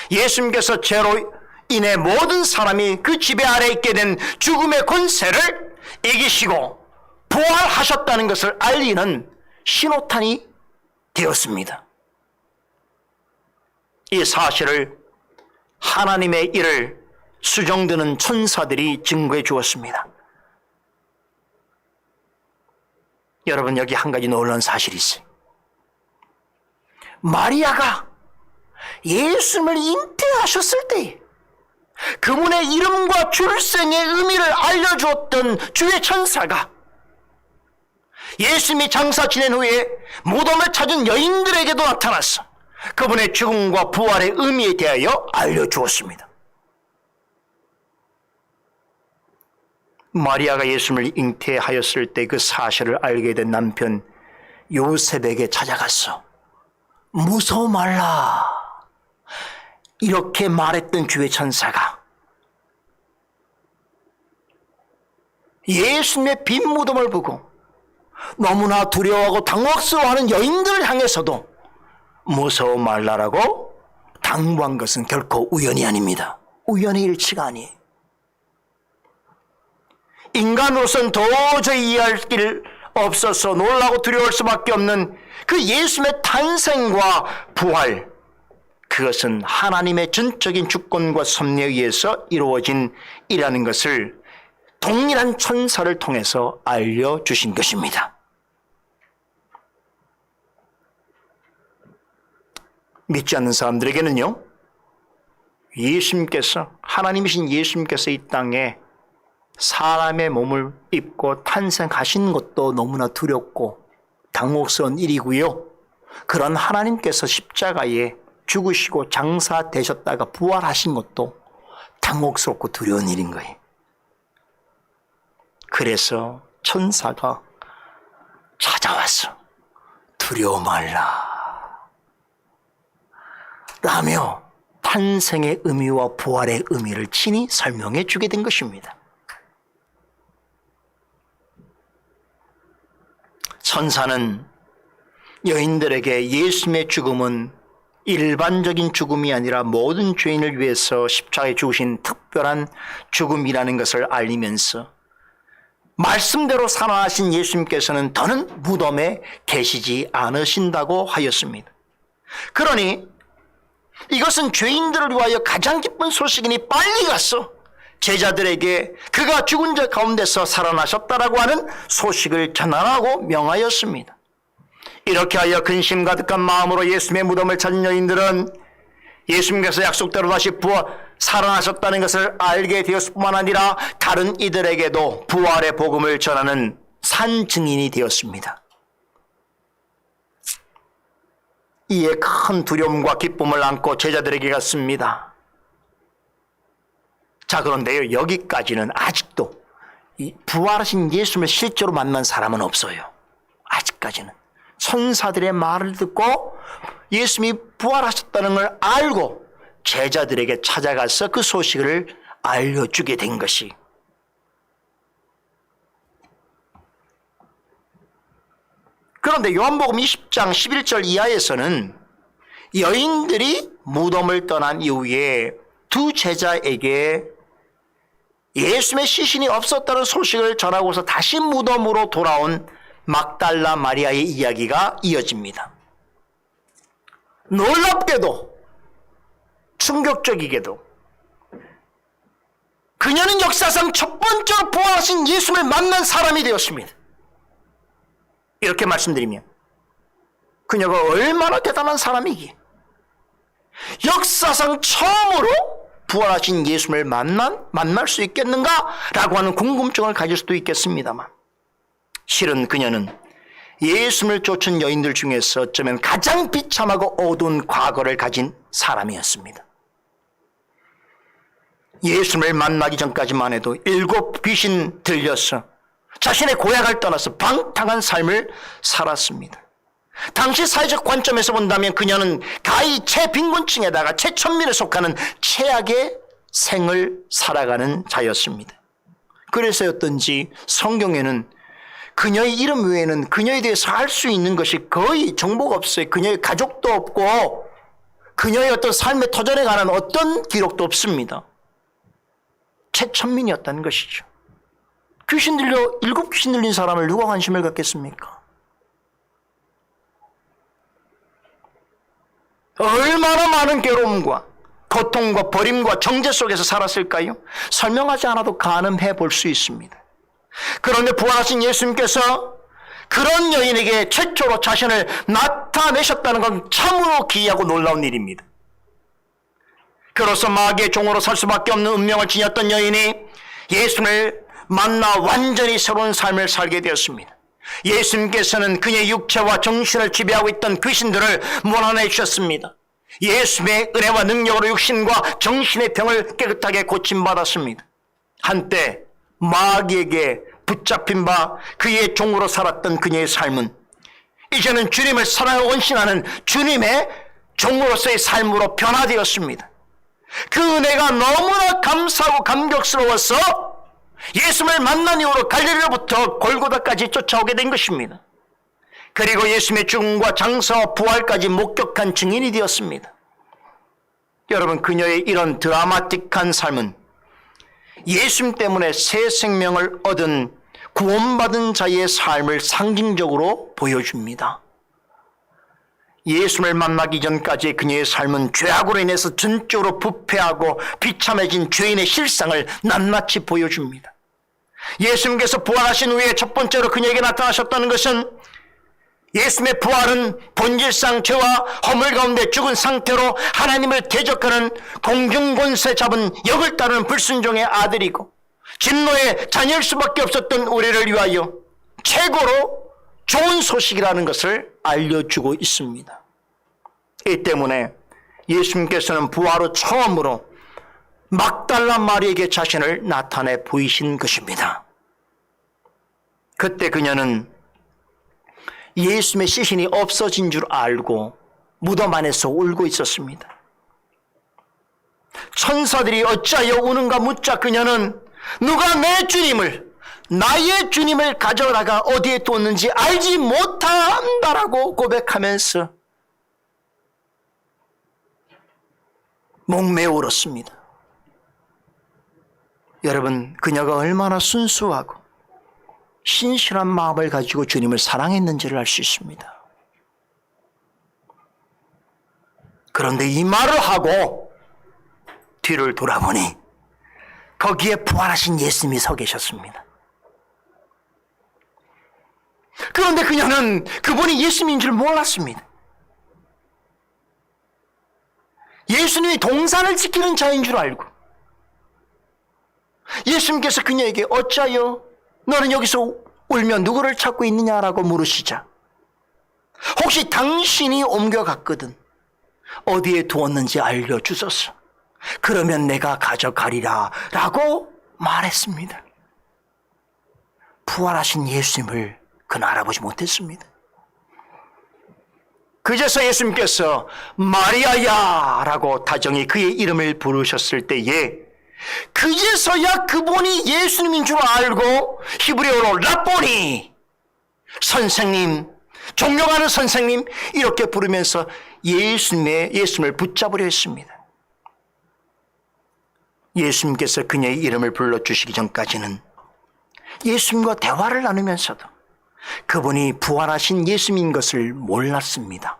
예수님께서 죄로 인해 모든 사람이 그 지배 아래 있게 된 죽음의 권세를 이기시고 부활하셨다는 것을 알리는 신호탄이 되었습니다. 이 사실을 하나님의 일을 수종드는 천사들이 증거해 주었습니다. 여러분, 여기 한 가지 놀라운 사실이 있어요. 마리아가 예수님을 잉태하셨을 때 그분의 이름과 출생의 의미를 알려주었던 주의 천사가 예수님이 장사 지낸 후에 무덤을 찾은 여인들에게도 나타났어 그분의 죽음과 부활의 의미에 대하여 알려주었습니다. 마리아가 예수님을 잉태하였을 때 그 사실을 알게 된 남편 요셉에게 찾아갔어. 무서워 말라. 이렇게 말했던 주의 천사가 예수님의 빈 무덤을 보고 너무나 두려워하고 당혹스러워하는 여인들을 향해서도 무서워 말라라고 당부한 것은 결코 우연이 아닙니다. 우연의 일치가 아니에요. 인간으로서는 도저히 이해할 길 없어서 놀라고 두려울 수밖에 없는 그 예수님의 탄생과 부활, 그것은 하나님의 전적인 주권과 섭리에 의해서 이루어진 일이라는 것을 동일한 천사를 통해서 알려주신 것입니다. 믿지 않는 사람들에게는요, 예수님께서, 하나님이신 예수님께서 이 땅에 사람의 몸을 입고 탄생하신 것도 너무나 두렵고 당혹스러운 일이고요. 그런 하나님께서 십자가에 죽으시고 장사되셨다가 부활하신 것도 당혹스럽고 두려운 일인 거예요. 그래서 천사가 찾아왔어. 두려워 말라 라며 탄생의 의미와 부활의 의미를 친히 설명해 주게 된 것입니다. 천사는 여인들에게 예수님의 죽음은 일반적인 죽음이 아니라 모든 죄인을 위해서 십자가에 죽으신 특별한 죽음이라는 것을 알리면서 말씀대로 살아나신 예수님께서는 더는 무덤에 계시지 않으신다고 하였습니다. 그러니 이것은 죄인들을 위하여 가장 기쁜 소식이니 빨리 가서 제자들에게 그가 죽은 자 가운데서 살아나셨다라고 하는 소식을 전하라고 명하였습니다. 이렇게 하여 근심 가득한 마음으로 예수님의 무덤을 찾은 여인들은 예수님께서 약속대로 다시 살아나셨다는 것을 알게 되었을 뿐만 아니라 다른 이들에게도 부활의 복음을 전하는 산 증인이 되었습니다. 이에 큰 두려움과 기쁨을 안고 제자들에게 갔습니다. 자, 그런데요, 여기까지는 아직도 이 부활하신 예수님을 실제로 만난 사람은 없어요. 아직까지는. 천사들의 말을 듣고 예수님이 부활하셨다는 걸 알고 제자들에게 찾아가서 그 소식을 알려주게 된 것이 그런데 요한복음 20장 11절 이하에서는 여인들이 무덤을 떠난 이후에 두 제자에게 예수님의 시신이 없었다는 소식을 전하고서 다시 무덤으로 돌아온 막달라 마리아의 이야기가 이어집니다. 놀랍게도 충격적이게도 그녀는 역사상 첫 번째로 부활하신 예수님을 만난 사람이 되었습니다. 이렇게 말씀드리면 그녀가 얼마나 대단한 사람이기에 역사상 처음으로 부활하신 예수님을 만날 수 있겠는가라고 하는 궁금증을 가질 수도 있겠습니다만 실은 그녀는 예수님을 쫓은 여인들 중에서 어쩌면 가장 비참하고 어두운 과거를 가진 사람이었습니다. 예수님을 만나기 전까지만 해도 7 귀신 들려서 자신의 고향을 떠나서 방탕한 삶을 살았습니다. 당시 사회적 관점에서 본다면 그녀는 가히 최빈곤층에다가 최천민에 속하는 최악의 생을 살아가는 자였습니다. 그래서였던지 성경에는 그녀의 이름 외에는 그녀에 대해서 알 수 있는 것이 거의 정보가 없어요. 그녀의 가족도 없고 그녀의 어떤 삶의 터전에 관한 어떤 기록도 없습니다. 최천민이었다는 것이죠. 귀신 들려 7 귀신 들린 사람을 누가 관심을 갖겠습니까? 얼마나 많은 괴로움과 고통과 버림과 정죄 속에서 살았을까요? 설명하지 않아도 가늠해 볼 수 있습니다. 그런데 부활하신 예수님께서 그런 여인에게 최초로 자신을 나타내셨다는 건 참으로 기이하고 놀라운 일입니다. 그로써 마귀의 종으로 설 수밖에 없는 운명을 지녔던 여인이 예수님을 만나 완전히 새로운 삶을 살게 되었습니다. 예수님께서는 그의 육체와 정신을 지배하고 있던 귀신들을 몰아내 주셨습니다. 예수님의 은혜와 능력으로 육신과 정신의 병을 깨끗하게 고침받았습니다. 한때 마귀에게 붙잡힌 바 그의 종으로 살았던 그녀의 삶은 이제는 주님을 사랑하고 원신하는 주님의 종으로서의 삶으로 변화되었습니다. 그 은혜가 너무나 감사하고 감격스러워서 예수님을 만난 이후로 갈릴리로부터 골고다까지 쫓아오게 된 것입니다. 그리고 예수님의 죽음과 장사와 부활까지 목격한 증인이 되었습니다. 여러분, 그녀의 이런 드라마틱한 삶은 예수님 때문에 새 생명을 얻은 구원받은 자의 삶을 상징적으로 보여줍니다. 예수님을 만나기 전까지 그녀의 삶은 죄악으로 인해서 전적으로 부패하고 비참해진 죄인의 실상을 낱낱이 보여줍니다. 예수님께서 부활하신 후에 첫 번째로 그녀에게 나타나셨다는 것은 예수님의 부활은 본질상 죄와 허물 가운데 죽은 상태로 하나님을 대적하는 공중권세 잡은 역을 따르는 불순종의 아들이고 진노의 자녀일 수밖에 없었던 우리를 위하여 최고로 좋은 소식이라는 것을 알려주고 있습니다. 이 때문에 예수님께서는 부활 후 처음으로 막달라 마리에게 자신을 나타내 보이신 것입니다. 그때 그녀는 예수님의 시신이 없어진 줄 알고 무덤 안에서 울고 있었습니다. 천사들이 어찌하여 우는가 묻자 그녀는 누가 내 주님을, 나의 주님을 가져다가 어디에 뒀는지 알지 못한다라고 고백하면서 목매어 울었습니다. 여러분, 그녀가 얼마나 순수하고 신실한 마음을 가지고 주님을 사랑했는지를 알 수 있습니다. 그런데 이 말을 하고 뒤를 돌아보니 거기에 부활하신 예수님이 서 계셨습니다. 그런데 그녀는 그분이 예수님인 줄 몰랐습니다. 예수님이 동산을 지키는 자인 줄 알고 예수님께서 그녀에게 어찌하여 너는 여기서 울며 누구를 찾고 있느냐라고 물으시자 혹시 당신이 옮겨갔거든 어디에 두었는지 알려주소서. 그러면 내가 가져가리라 라고 말했습니다. 부활하신 예수님을 그는 알아보지 못했습니다. 그제서 예수님께서 마리아야 라고 다정히 그의 이름을 부르셨을 때에 그제서야 그분이 예수님인 줄 알고 히브리어로 라보니, 선생님, 존경하는 선생님 이렇게 부르면서 예수님을 붙잡으려 했습니다. 예수님께서 그녀의 이름을 불러주시기 전까지는 예수님과 대화를 나누면서도 그분이 부활하신 예수님인 것을 몰랐습니다.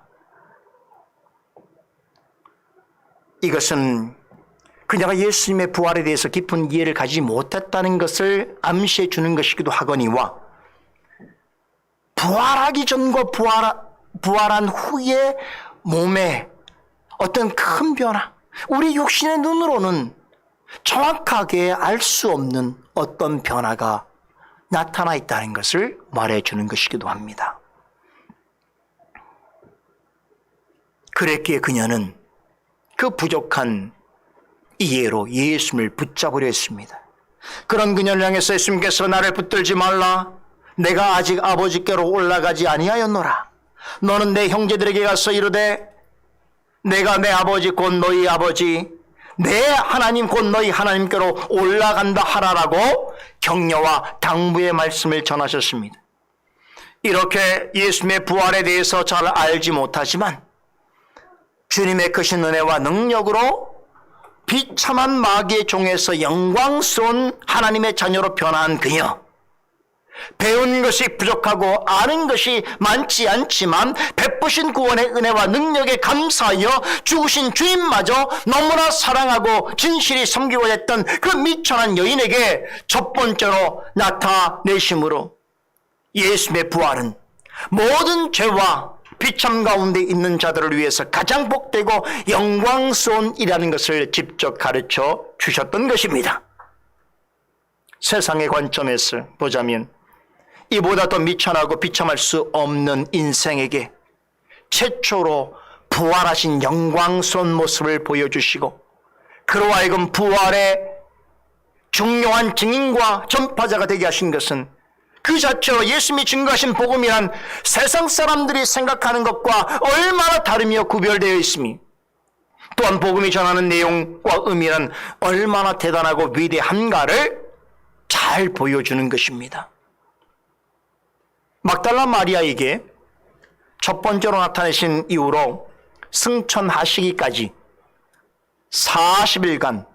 이것은 그녀가 예수님의 부활에 대해서 깊은 이해를 가지지 못했다는 것을 암시해 주는 것이기도 하거니와 부활하기 전과 부활한 후에 몸에 어떤 큰 변화, 우리 육신의 눈으로는 정확하게 알 수 없는 어떤 변화가 나타나 있다는 것을 말해주는 것이기도 합니다. 그랬기에 그녀는 그 부족한 이해로 예수님을 붙잡으려 했습니다. 그런 그녀를 향해서 예수님께서 나를 붙들지 말라. 내가 아직 아버지께로 올라가지 아니하였노라. 너는 내 형제들에게 가서 이르되 내가 내 아버지 곧 너희 아버지 내 하나님 곧 너희 하나님께로 올라간다 하라라고 격려와 당부의 말씀을 전하셨습니다. 이렇게 예수님의 부활에 대해서 잘 알지 못하지만 주님의 크신 은혜와 능력으로 비참한 마귀의 종에서 영광스러운 하나님의 자녀로 변한 그녀, 배운 것이 부족하고 아는 것이 많지 않지만 베푸신 구원의 은혜와 능력에 감사하여 죽으신 주님마저 너무나 사랑하고 진실이 섬기고 했던 그 미천한 여인에게 첫 번째로 나타내심으로 예수님의 부활은 모든 죄와 비참 가운데 있는 자들을 위해서 가장 복되고 영광스러운 일이라는 것을 직접 가르쳐 주셨던 것입니다. 세상의 관점에서 보자면 이보다 더 미천하고 비참할 수 없는 인생에게 최초로 부활하신 영광스러운 모습을 보여주시고 그로 하여금 부활의 중요한 증인과 전파자가 되게 하신 것은 그 자체로 예수님이 증거하신 복음이란 세상 사람들이 생각하는 것과 얼마나 다르며 구별되어 있으니 또한 복음이 전하는 내용과 의미는 얼마나 대단하고 위대한가를 잘 보여주는 것입니다. 막달라 마리아에게 첫 번째로 나타내신 이후로 승천하시기까지 40일간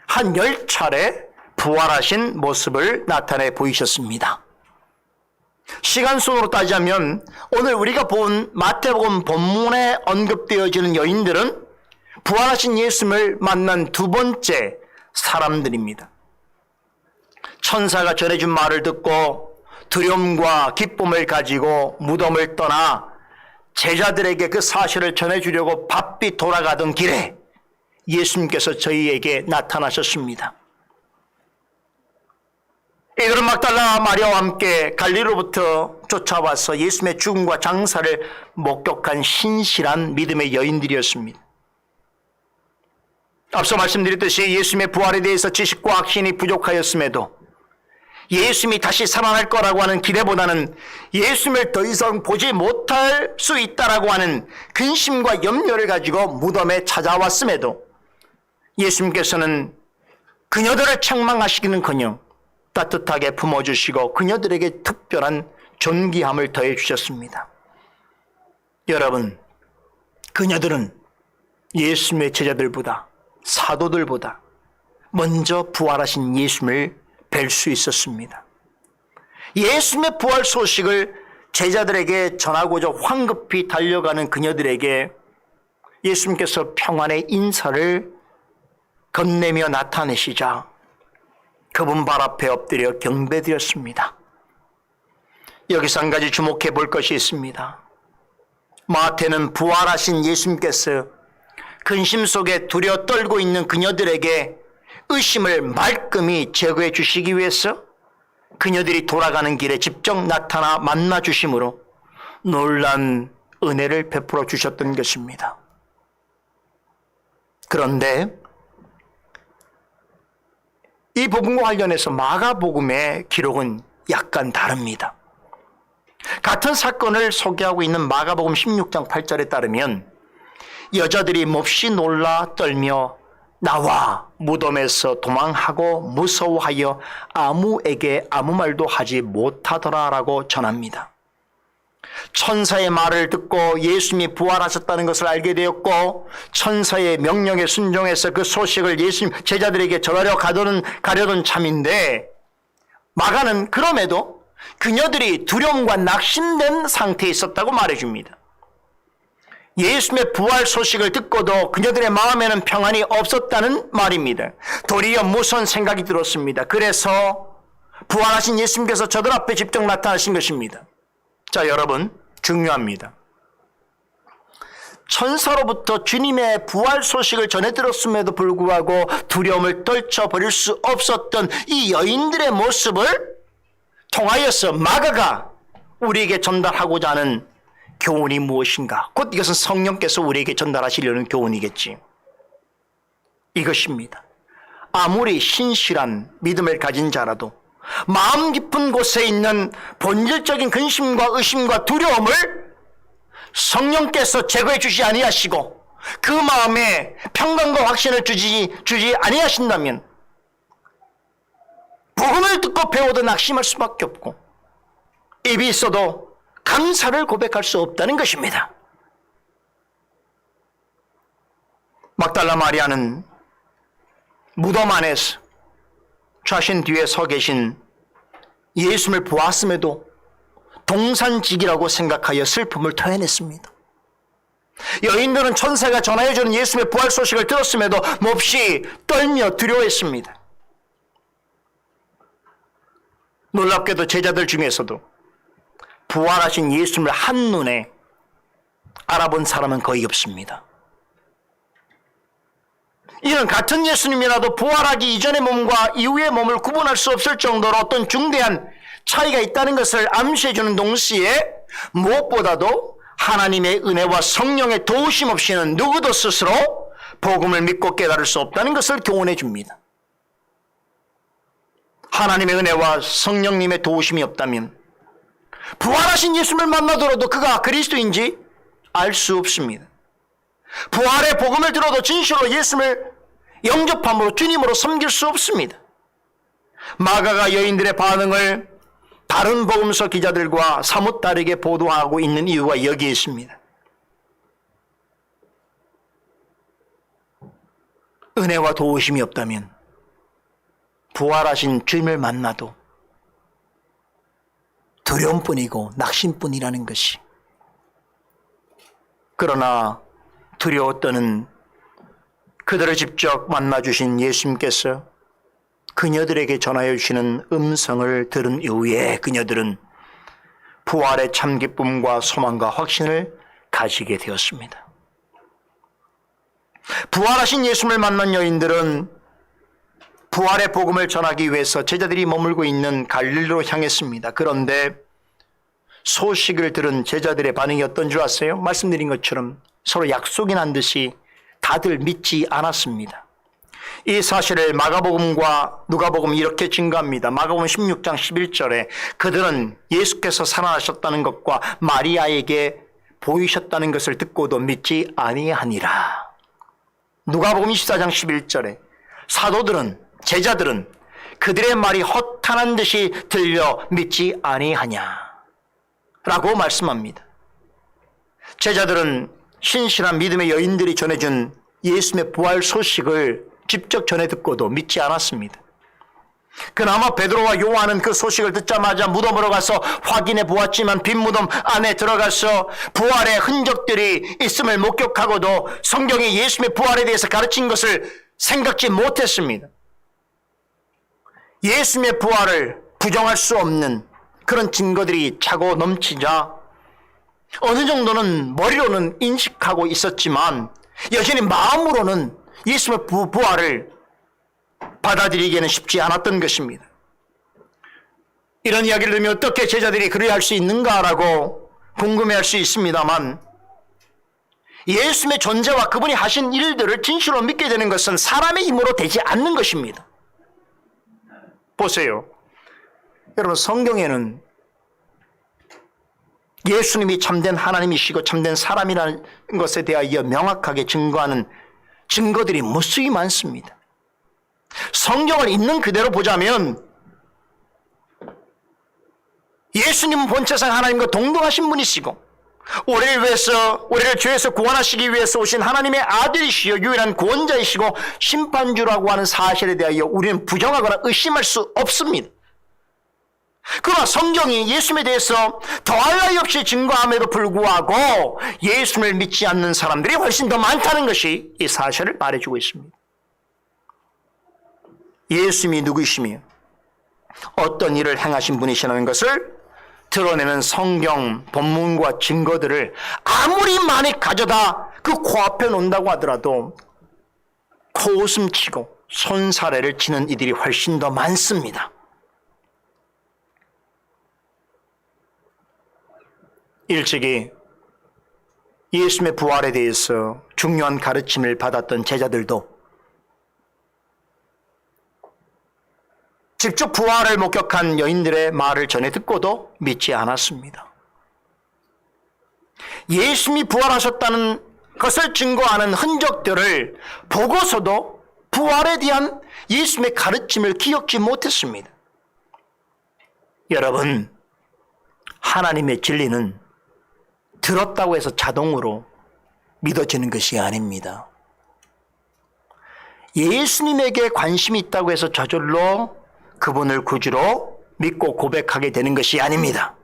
한 10차례 부활하신 모습을 나타내 보이셨습니다. 시간순으로 따지자면 오늘 우리가 본 마태복음 본문에 언급되어지는 여인들은 부활하신 예수님을 만난 두 번째 사람들입니다. 천사가 전해준 말을 듣고 두려움과 기쁨을 가지고 무덤을 떠나 제자들에게 그 사실을 전해주려고 바삐 돌아가던 길에 예수님께서 저희에게 나타나셨습니다. 이들은 막달라 마리아와 함께 갈릴리로부터 쫓아와서 예수님의 죽음과 장사를 목격한 신실한 믿음의 여인들이었습니다. 앞서 말씀드렸듯이 예수님의 부활에 대해서 지식과 확신이 부족하였음에도 예수님이 다시 살아날 거라고 하는 기대보다는 예수님을 더 이상 보지 못할 수 있다라고 하는 근심과 염려를 가지고 무덤에 찾아왔음에도 예수님께서는 그녀들을 책망하시기는커녕 따뜻하게 품어주시고 그녀들에게 특별한 존귀함을 더해 주셨습니다. 여러분, 그녀들은 예수님의 제자들보다 사도들보다 먼저 부활하신 예수님을 뵐 수 있었습니다. 예수님의 부활 소식을 제자들에게 전하고자 황급히 달려가는 그녀들에게 예수님께서 평안의 인사를 건네며 나타내시자 그분 발 앞에 엎드려 경배드렸습니다. 여기서 한 가지 주목해 볼 것이 있습니다. 마태는 부활하신 예수님께서 근심 속에 두려워 떨고 있는 그녀들에게 의심을 말끔히 제거해 주시기 위해서 그녀들이 돌아가는 길에 직접 나타나 만나 주심으로 놀란 은혜를 베풀어 주셨던 것입니다. 그런데 이 복음과 관련해서 마가복음의 기록은 약간 다릅니다. 같은 사건을 소개하고 있는 마가복음 16장 8절에 따르면 여자들이 몹시 놀라 떨며 나와 무덤에서 도망하고 무서워하여 아무에게 아무 말도 하지 못하더라라고 전합니다. 천사의 말을 듣고 예수님이 부활하셨다는 것을 알게 되었고 천사의 명령에 순종해서 그 소식을 예수님 제자들에게 전하려 가려던 참인데 마가는 그럼에도 그녀들이 두려움과 낙심된 상태에 있었다고 말해줍니다. 예수님의 부활 소식을 듣고도 그녀들의 마음에는 평안이 없었다는 말입니다. 도리어 무서운 생각이 들었습니다. 그래서 부활하신 예수님께서 저들 앞에 직접 나타나신 것입니다. 자, 여러분, 중요합니다. 천사로부터 주님의 부활 소식을 전해 들었음에도 불구하고 두려움을 떨쳐버릴 수 없었던 이 여인들의 모습을 통하여서 마가가 우리에게 전달하고자 하는 교훈이 무엇인가? 곧 이것은 성령께서 우리에게 전달하시려는 교훈이겠지. 이것입니다. 아무리 신실한 믿음을 가진 자라도 마음 깊은 곳에 있는 본질적인 근심과 의심과 두려움을 성령께서 제거해 주지 아니하시고 그 마음에 평강과 확신을 주지 아니하신다면 복음을 듣고 배워도 낙심할 수밖에 없고 입이 있어도 감사를 고백할 수 없다는 것입니다. 막달라 마리아는 무덤 안에서 자신 뒤에 서 계신 예수님을 보았음에도 동산직이라고 생각하여 슬픔을 토해냈습니다. 여인들은 천사가 전하여주는 예수님의 부활 소식을 들었음에도 몹시 떨며 두려워했습니다. 놀랍게도 제자들 중에서도 부활하신 예수님을 한눈에 알아본 사람은 거의 없습니다. 이는 같은 예수님이라도 부활하기 이전의 몸과 이후의 몸을 구분할 수 없을 정도로 어떤 중대한 차이가 있다는 것을 암시해주는 동시에 무엇보다도 하나님의 은혜와 성령의 도우심 없이는 누구도 스스로 복음을 믿고 깨달을 수 없다는 것을 교훈해 줍니다. 하나님의 은혜와 성령님의 도우심이 없다면 부활하신 예수님을 만나더라도 그가 그리스도인지 알 수 없습니다. 부활의 복음을 들어도 진실로 예수님을 영접함으로 주님으로 섬길 수 없습니다. 마가가 여인들의 반응을 다른 복음서 기자들과 사뭇 다르게 보도하고 있는 이유가 여기에 있습니다. 은혜와 도우심이 없다면 부활하신 주님을 만나도 두려움뿐이고 낙심뿐이라는 것이. 그러나 두려웠더는 그들을 직접 만나주신 예수님께서 그녀들에게 전하여 주시는 음성을 들은 이후에 그녀들은 부활의 참 기쁨과 소망과 확신을 가지게 되었습니다. 부활하신 예수님을 만난 여인들은 부활의 복음을 전하기 위해서 제자들이 머물고 있는 갈릴리로 향했습니다. 그런데 소식을 들은 제자들의 반응이 어떤 줄 아세요? 말씀드린 것처럼 서로 약속이 난 듯이 다들 믿지 않았습니다. 이 사실을 마가복음과 누가복음이 이렇게 증거합니다. 마가복음 16장 11절에 그들은 예수께서 살아나셨다는 것과 마리아에게 보이셨다는 것을 듣고도 믿지 아니하니라. 누가복음 24장 11절에 사도들은 제자들은 그들의 말이 허탄한 듯이 들려 믿지 아니하냐 라고 말씀합니다. 제자들은 신실한 믿음의 여인들이 전해준 예수님의 부활 소식을 직접 전해 듣고도 믿지 않았습니다. 그나마 베드로와 요한은 그 소식을 듣자마자 무덤으로 가서 확인해 보았지만 빈 무덤 안에 들어가서 부활의 흔적들이 있음을 목격하고도 성경이 예수님의 부활에 대해서 가르친 것을 생각지 못했습니다. 예수님의 부활을 부정할 수 없는 그런 증거들이 차고 넘치자 어느 정도는 머리로는 인식하고 있었지만 여전히 마음으로는 예수님의 부활을 받아들이기에는 쉽지 않았던 것입니다. 이런 이야기를 들으면 어떻게 제자들이 그래야 수 있는가라고 궁금해할 수 있습니다만 예수님의 존재와 그분이 하신 일들을 진실로 믿게 되는 것은 사람의 힘으로 되지 않는 것입니다. 보세요. 여러분, 성경에는 예수님이 참된 하나님이시고 참된 사람이라는 것에 대하여 명확하게 증거하는 증거들이 무수히 많습니다. 성경을 있는 그대로 보자면 예수님은 본체상 하나님과 동등하신 분이시고 우리를 죄에서 구원하시기 위해서 오신 하나님의 아들이시여 유일한 구원자이시고 심판주라고 하는 사실에 대하여 우리는 부정하거나 의심할 수 없습니다. 그러나 성경이 예수님에 대해서 더할 나위 없이 증거함에도 불구하고 예수님을 믿지 않는 사람들이 훨씬 더 많다는 것이 이 사실을 말해주고 있습니다. 예수님이 누구이시며 어떤 일을 행하신 분이시라는 것을 드러내는 성경 본문과 증거들을 아무리 많이 가져다 그 코앞에 놓는다고 하더라도 코웃음 치고 손사래를 치는 이들이 훨씬 더 많습니다. 일찍이 예수님의 부활에 대해서 중요한 가르침을 받았던 제자들도 직접 부활을 목격한 여인들의 말을 전해 듣고도 믿지 않았습니다. 예수님이 부활하셨다는 것을 증거하는 흔적들을 보고서도 부활에 대한 예수님의 가르침을 기억지 못했습니다. 여러분, 하나님의 진리는 들었다고 해서 자동으로 믿어지는 것이 아닙니다. 예수님에게 관심이 있다고 해서 저절로 그분을 구주로 믿고 고백하게 되는 것이 아닙니다.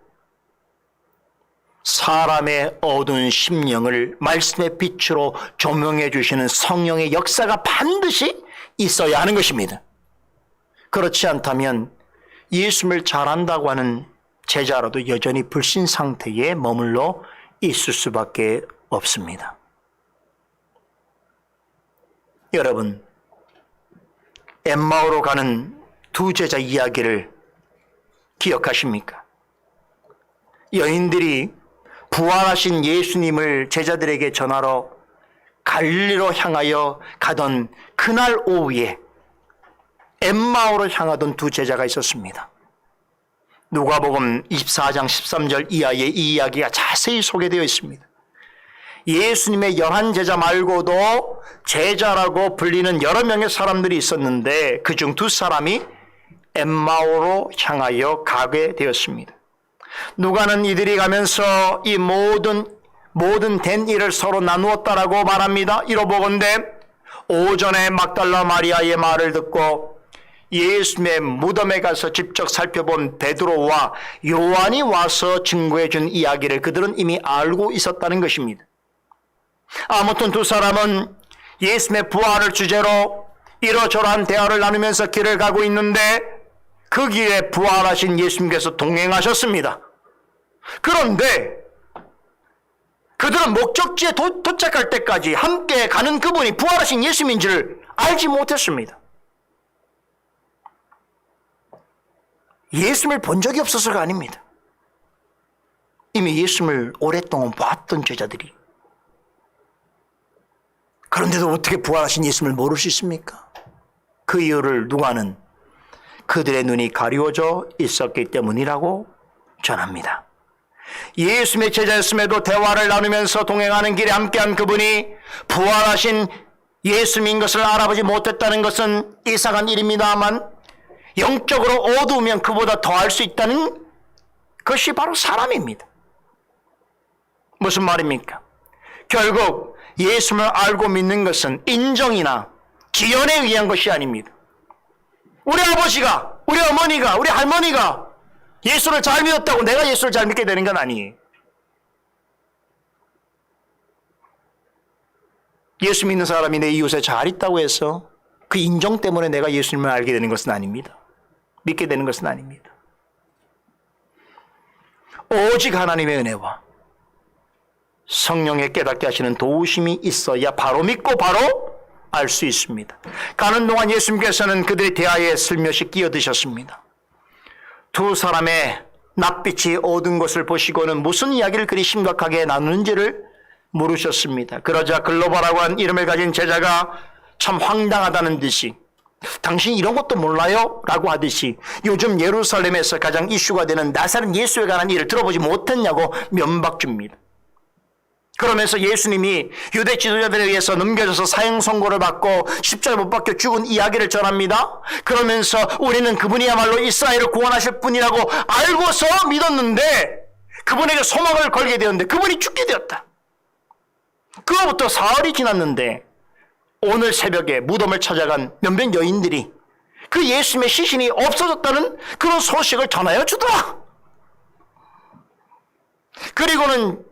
사람의 어두운 심령을 말씀의 빛으로 조명해 주시는 성령의 역사가 반드시 있어야 하는 것입니다. 그렇지 않다면 예수님을 잘 안다고 하는 제자라도 여전히 불신 상태에 머물러 있을 수밖에 없습니다. 여러분, 엠마오로 가는 두 제자 이야기를 기억하십니까? 여인들이 부활하신 예수님을 제자들에게 전하러 갈릴리로 향하여 가던 그날 오후에 엠마오로 향하던 두 제자가 있었습니다. 누가복음 24장 13절 이하에 이 이야기가 자세히 소개되어 있습니다. 예수님의 11제자 말고도 제자라고 불리는 여러 명의 사람들이 있었는데 그중 두 사람이 엠마오로 향하여 가게 되었습니다. 누가는 이들이 가면서 이 모든 된 일을 서로 나누었다라고 말합니다. 이러보건대 오전에 막달라 마리아의 말을 듣고 예수님의 무덤에 가서 직접 살펴본 베드로와 요한이 와서 증거해 준 이야기를 그들은 이미 알고 있었다는 것입니다. 아무튼 두 사람은 예수님의 부활을 주제로 이러저러한 대화를 나누면서 길을 가고 있는데 그 길에 부활하신 예수님께서 동행하셨습니다. 그런데 그들은 목적지에 도착할 때까지 함께 가는 그분이 부활하신 예수님인지를 알지 못했습니다. 예수님을 본 적이 없어서가 아닙니다. 이미 예수님을 오랫동안 봤던 제자들이 그런데도 어떻게 부활하신 예수님을 모를 수 있습니까? 그 이유를 누가는 그들의 눈이 가리워져 있었기 때문이라고 전합니다. 예수님의 제자였음에도 대화를 나누면서 동행하는 길에 함께한 그분이 부활하신 예수님인 것을 알아보지 못했다는 것은 이상한 일입니다만 영적으로 어두우면 그보다 더 알 수 있다는 것이 바로 사람입니다. 무슨 말입니까? 결국 예수님을 알고 믿는 것은 인정이나 기연에 의한 것이 아닙니다. 우리 아버지가, 우리 어머니가, 우리 할머니가 예수를 잘 믿었다고 내가 예수를 잘 믿게 되는 건 아니에요. 예수 믿는 사람이 내 이웃에 잘 있다고 해서 그 인정 때문에 내가 예수님을 알게 되는 것은 아닙니다. 믿게 되는 것은 아닙니다. 오직 하나님의 은혜와 성령의 깨닫게 하시는 도우심이 있어야 바로 믿고 바로 알 수 있습니다. 가는 동안 예수님께서는 그들의 대화에 슬며시 끼어드셨습니다. 두 사람의 낯빛이 어두운 것을 보시고는 무슨 이야기를 그리 심각하게 나누는지를 물으셨습니다. 그러자 글로바라고 한 이름을 가진 제자가 참 황당하다는 듯이 당신 이런 것도 몰라요? 라고 하듯이 요즘 예루살렘에서 가장 이슈가 되는 나사렛 예수에 관한 일을 들어보지 못했냐고 면박 줍니다. 그러면서 예수님이 유대 지도자들에 의해서 넘겨져서 사형 선고를 받고 십자가에 못 박혀 죽은 이야기를 전합니다. 그러면서 우리는 그분이야말로 이스라엘을 구원하실 분이라고 알고서 믿었는데 그분에게 소망을 걸게 되었는데 그분이 죽게 되었다. 그로부터 사흘이 지났는데 오늘 새벽에 무덤을 찾아간 몇몇 여인들이 그 예수님의 시신이 없어졌다는 그런 소식을 전하여 주더라. 그리고는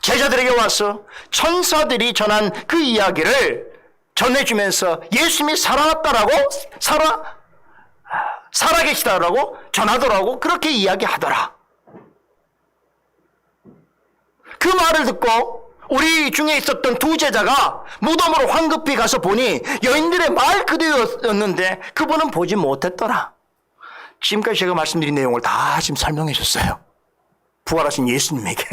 제자들에게 와서 천사들이 전한 그 이야기를 전해주면서 예수님이 살아났다라고 살아계시다라고 전하더라고. 그렇게 이야기하더라. 그 말을 듣고 우리 중에 있었던 두 제자가 무덤으로 황급히 가서 보니 여인들의 말 그대로였는데 그분은 보지 못했더라. 지금까지 제가 말씀드린 내용을 다 지금 설명해 줬어요. 부활하신 예수님에게.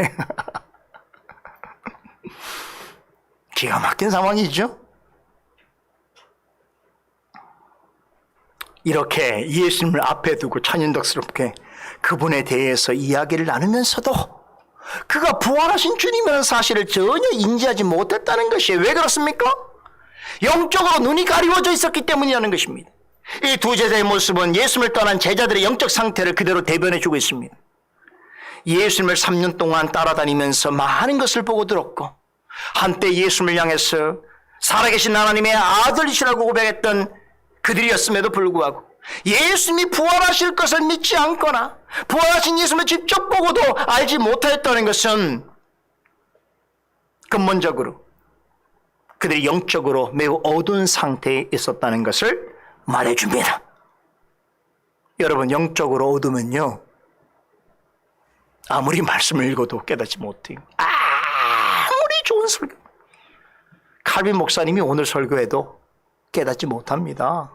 기가 막힌 상황이죠. 이렇게 예수님을 앞에 두고 천연덕스럽게 그분에 대해서 이야기를 나누면서도 그가 부활하신 주님이라는 사실을 전혀 인지하지 못했다는 것이 왜 그렇습니까? 영적으로 눈이 가리워져 있었기 때문이라는 것입니다. 이 두 제자의 모습은 예수님을 떠난 제자들의 영적 상태를 그대로 대변해주고 있습니다. 예수님을 3년 동안 따라다니면서 많은 것을 보고 들었고 한때 예수님을 향해서 살아계신 하나님의 아들이시라고 고백했던 그들이었음에도 불구하고 예수님이 부활하실 것을 믿지 않거나 부활하신 예수님을 직접 보고도 알지 못하였다는 것은 근본적으로 그들이 영적으로 매우 어두운 상태에 있었다는 것을 말해줍니다. 여러분, 영적으로 어두면요 아무리 말씀을 읽어도 깨닫지 못해요. 아무리 좋은 설교, 칼빈 목사님이 오늘 설교해도 깨닫지 못합니다.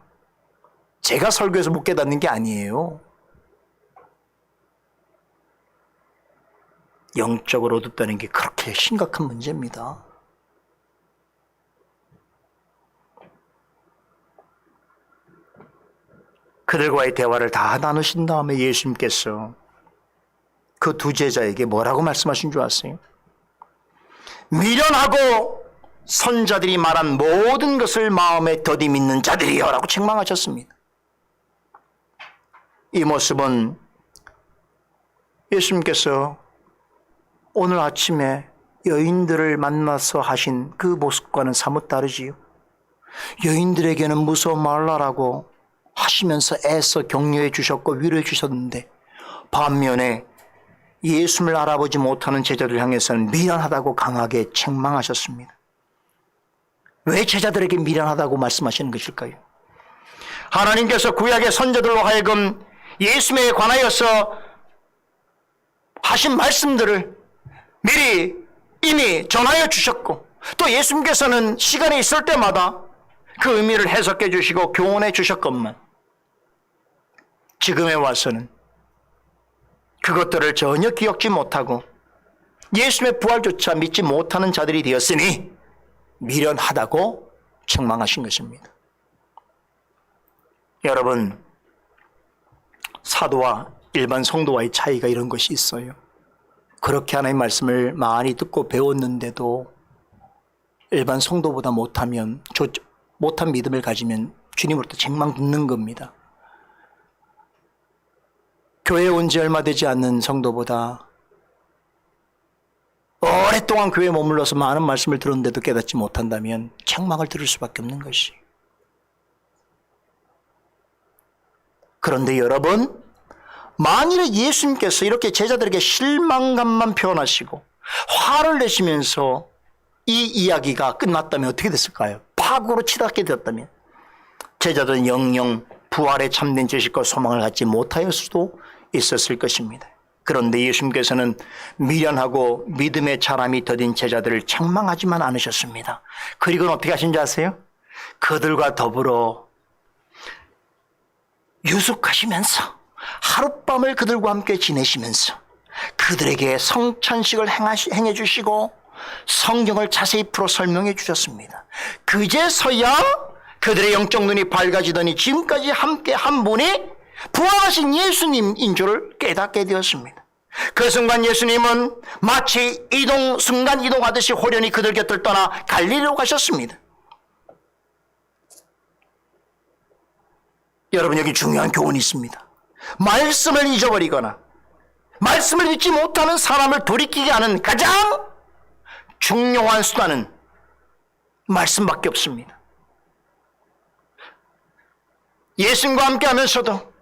제가 설교해서 못 깨닫는 게 아니에요. 영적으로 어둡다는 게 그렇게 심각한 문제입니다. 그들과의 대화를 다 나누신 다음에 예수님께서 그 두 제자에게 뭐라고 말씀하신 줄 아세요? 미련하고 선자들이 말한 모든 것을 마음에 더디 믿는 자들이여 라고 책망하셨습니다. 이 모습은 예수님께서 오늘 아침에 여인들을 만나서 하신 그 모습과는 사뭇 다르지요. 여인들에게는 무서워 말라라고 하시면서 애써 격려해 주셨고 위로해 주셨는데 반면에 예수님을 알아보지 못하는 제자들 향해서는 미련하다고 강하게 책망하셨습니다. 왜 제자들에게 미련하다고 말씀하시는 것일까요? 하나님께서 구약의 선자들로 하여금 예수님에 관하여서 하신 말씀들을 미리 이미 전하여 주셨고 또 예수님께서는 시간이 있을 때마다 그 의미를 해석해 주시고 교훈해 주셨건만 지금에 와서는 그것들을 전혀 기억지 못하고 예수님의 부활조차 믿지 못하는 자들이 되었으니 미련하다고 책망하신 것입니다. 여러분, 사도와 일반 성도와의 차이가 이런 것이 있어요. 그렇게 하나님의 말씀을 많이 듣고 배웠는데도 일반 성도보다 못한 믿음을 가지면 주님으로부터 책망 듣는 겁니다. 교회에 온 지 얼마 되지 않는 성도보다 오랫동안 교회에 머물러서 많은 말씀을 들었는데도 깨닫지 못한다면 책망을 들을 수밖에 없는 것이. 그런데 여러분, 만일에 예수님께서 이렇게 제자들에게 실망감만 표현하시고 화를 내시면서 이 이야기가 끝났다면 어떻게 됐을까요? 파국으로 치닫게 되었다면 제자들은 영영 부활의 참된 지식과 소망을 갖지 못하였을 수도 있었을 것입니다. 그런데 예수님께서는 미련하고 믿음의 자람이 더딘 제자들을 책망하지만 않으셨습니다. 그리고는 어떻게 하신지 아세요? 그들과 더불어 유숙하시면서 하룻밤을 그들과 함께 지내시면서 그들에게 성찬식을 행해 주시고 성경을 자세히 풀어 설명해 주셨습니다. 그제서야 그들의 영적 눈이 밝아지더니 지금까지 함께 한 분이 부활하신 예수님인 줄을 깨닫게 되었습니다. 그 순간 예수님은 마치 순간 이동하듯이 호련히 그들 곁을 떠나 갈릴리로 가셨습니다. 여러분, 여기 중요한 교훈이 있습니다. 말씀을 잊어버리거나 말씀을 믿지 못하는 사람을 돌이키게 하는 가장 중요한 수단은 말씀밖에 없습니다. 예수님과 함께 하면서도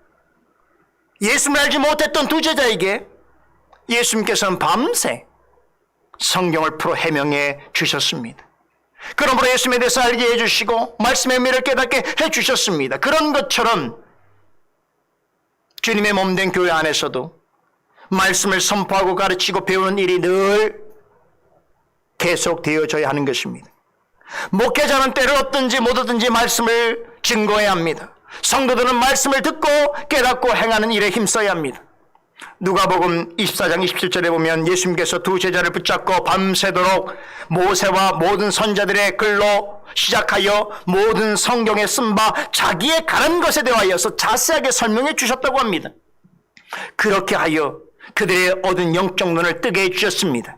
예수님을 알지 못했던 두 제자에게 예수님께서는 밤새 성경을 풀어 해명해 주셨습니다. 그러므로 예수님에 대해서 알게 해주시고 말씀의 의미를 깨닫게 해주셨습니다. 그런 것처럼 주님의 몸된 교회 안에서도 말씀을 선포하고 가르치고 배우는 일이 늘 계속되어져야 하는 것입니다. 목회자는 때를 얻든지 못 얻든지 말씀을 증거해야 합니다. 성도들은 말씀을 듣고 깨닫고 행하는 일에 힘써야 합니다. 누가복음 24장 27절에 보면 예수님께서 두 제자를 붙잡고 밤새도록 모세와 모든 선자들의 글로 시작하여 모든 성경에 쓴 바 자기의 가는 것에 대하여서 자세하게 설명해 주셨다고 합니다. 그렇게 하여 그들의 얻은 영적 눈을 뜨게 해주셨습니다.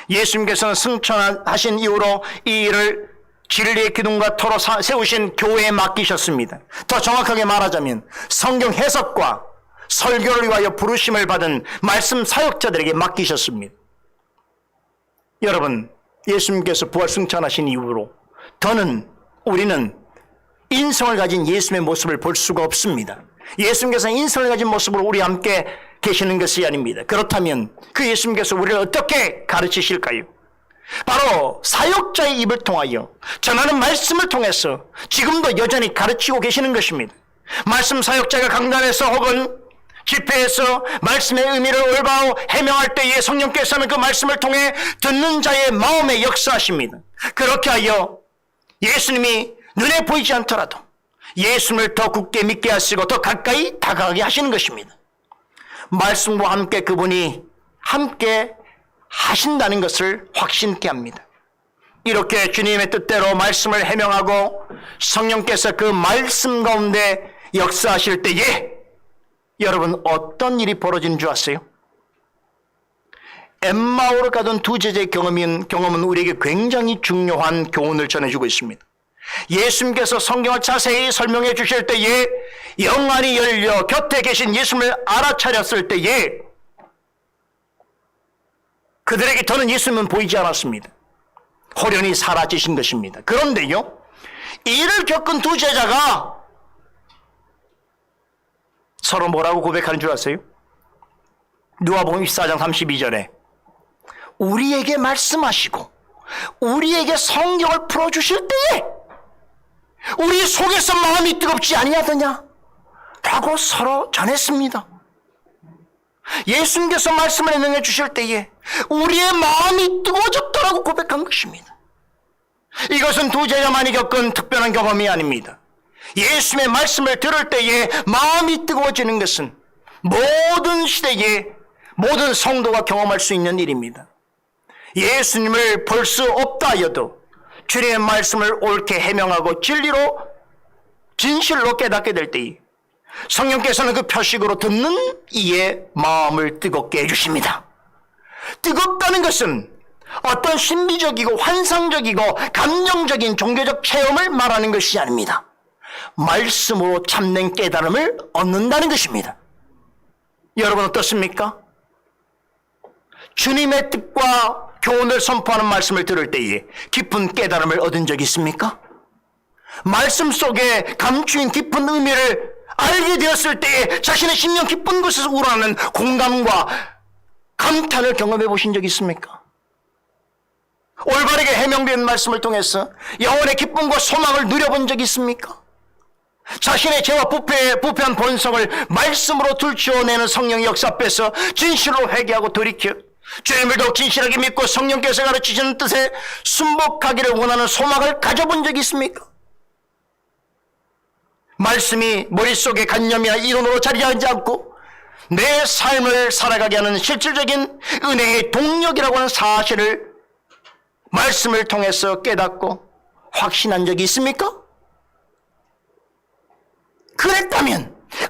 예수님께서는 승천하신 이후로 이 일을 진리의 기둥과 터로 세우신 교회에 맡기셨습니다. 더 정확하게 말하자면 성경 해석과 설교를 위하여 부르심을 받은 말씀 사역자들에게 맡기셨습니다. 여러분, 예수님께서 부활 승천하신 이후로 우리는 인성을 가진 예수님의 모습을 볼 수가 없습니다. 예수님께서 인성을 가진 모습으로 우리와 함께 계시는 것이 아닙니다. 그렇다면 그 예수님께서 우리를 어떻게 가르치실까요? 바로 사역자의 입을 통하여 전하는 말씀을 통해서 지금도 여전히 가르치고 계시는 것입니다. 말씀 사역자가 강단에서 혹은 집회에서 말씀의 의미를 올바로 해명할 때에 성령께서는 그 말씀을 통해 듣는 자의 마음에 역사하십니다. 그렇게 하여 예수님이 눈에 보이지 않더라도 예수님을 더 굳게 믿게 하시고 더 가까이 다가가게 하시는 것입니다. 말씀과 함께 그분이 함께 하신다는 것을 확신케 합니다. 이렇게 주님의 뜻대로 말씀을 해명하고 성령께서 그 말씀 가운데 역사하실 때에 여러분, 어떤 일이 벌어지는 줄 아세요? 엠마오로 가던 두 제자의 경험은 우리에게 굉장히 중요한 교훈을 전해주고 있습니다. 예수님께서 성경을 자세히 설명해 주실 때에 영안이 열려 곁에 계신 예수님을 알아차렸을 때에 그들에게 더는 예수님은 보이지 않았습니다. 호련히 사라지신 것입니다. 그런데요, 이를 겪은 두 제자가 서로 뭐라고 고백하는 줄 아세요? 누가복음 24장 32절에 우리에게 말씀하시고 우리에게 성경을 풀어주실 때에 우리 속에서 마음이 뜨겁지 아니하더냐? 라고 서로 전했습니다. 예수님께서 말씀을 해명해 주실 때에 우리의 마음이 뜨거워졌다라고 고백한 것입니다. 이것은 두 제자만이 겪은 특별한 경험이 아닙니다. 예수님의 말씀을 들을 때에 마음이 뜨거워지는 것은 모든 시대에 모든 성도가 경험할 수 있는 일입니다. 예수님을 볼 수 없다 하여도 주님의 말씀을 옳게 해명하고 진실로 깨닫게 될 때에 성령께서는 그 표식으로 듣는 이의 마음을 뜨겁게 해주십니다. 뜨겁다는 것은 어떤 신비적이고 환상적이고 감정적인 종교적 체험을 말하는 것이 아닙니다. 말씀으로 참된 깨달음을 얻는다는 것입니다. 여러분 어떻습니까? 주님의 뜻과 교훈을 선포하는 말씀을 들을 때에 깊은 깨달음을 얻은 적이 있습니까? 말씀 속에 감추인 깊은 의미를 알게 되었을 때에 자신의 심령 깊은 곳에서 우러나는 공감과 감탄을 경험해 보신 적이 있습니까? 올바르게 해명된 말씀을 통해서 영혼의 기쁨과 소망을 누려본 적이 있습니까? 자신의 죄와 부패한 본성을 말씀으로 들추어내는 성령의 역사 앞에서 진실로 회개하고 돌이켜 주님을 더욱 진실하게 믿고 성령께서 가르치시는 뜻에 순복하기를 원하는 소망을 가져본 적이 있습니까? 말씀이 머릿속에 관념이나 이론으로 자리하지 않고 내 삶을 살아가게 하는 실질적인 은혜의 동력이라고 하는 사실을 말씀을 통해서 깨닫고 확신한 적이 있습니까?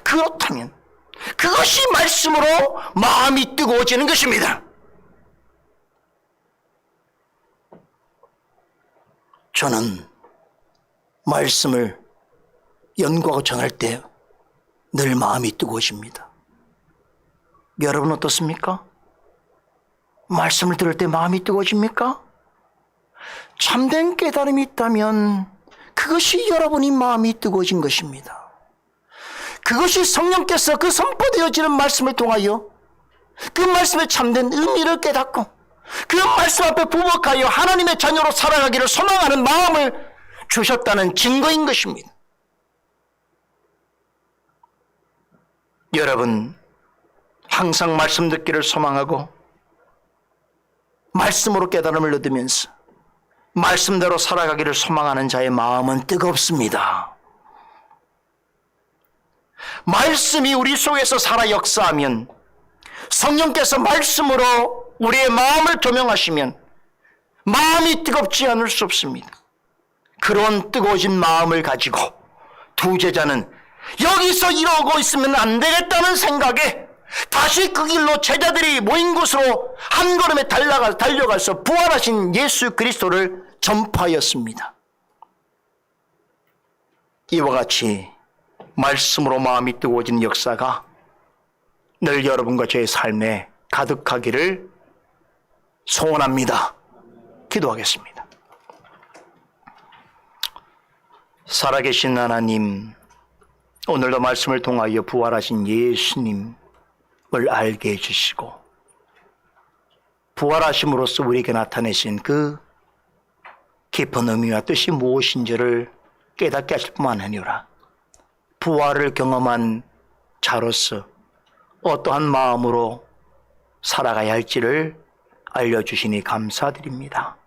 그렇다면 그것이 말씀으로 마음이 뜨거워지는 것입니다. 저는 말씀을 연구하고 전할 때 늘 마음이 뜨거워집니다. 여러분 어떻습니까? 말씀을 들을 때 마음이 뜨거워집니까? 참된 깨달음이 있다면 그것이 여러분이 마음이 뜨거워진 것입니다. 그것이 성령께서 그 선포되어지는 말씀을 통하여 그 말씀의 참된 의미를 깨닫고 그 말씀 앞에 부복하여 하나님의 자녀로 살아가기를 소망하는 마음을 주셨다는 증거인 것입니다. 여러분, 항상 말씀 듣기를 소망하고 말씀으로 깨달음을 얻으면서 말씀대로 살아가기를 소망하는 자의 마음은 뜨겁습니다. 말씀이 우리 속에서 살아 역사하면, 성령께서 말씀으로 우리의 마음을 조명하시면 마음이 뜨겁지 않을 수 없습니다. 그런 뜨거워진 마음을 가지고 두 제자는 여기서 이러고 있으면 안 되겠다는 생각에 다시 그 길로 제자들이 모인 곳으로 한 걸음에 달려가서 부활하신 예수 그리스도를 전파하였습니다. 이와 같이 말씀으로 마음이 뜨거워지는 역사가 늘 여러분과 저의 삶에 가득하기를 소원합니다. 기도하겠습니다. 살아계신 하나님, 오늘도 말씀을 통하여 부활하신 예수님을 알게 해주시고 부활하심으로써 우리에게 나타내신 그 깊은 의미와 뜻이 무엇인지를 깨닫게 하실 뿐만 아니라 부활을 경험한 자로서 어떠한 마음으로 살아가야 할지를 알려주시니 감사드립니다.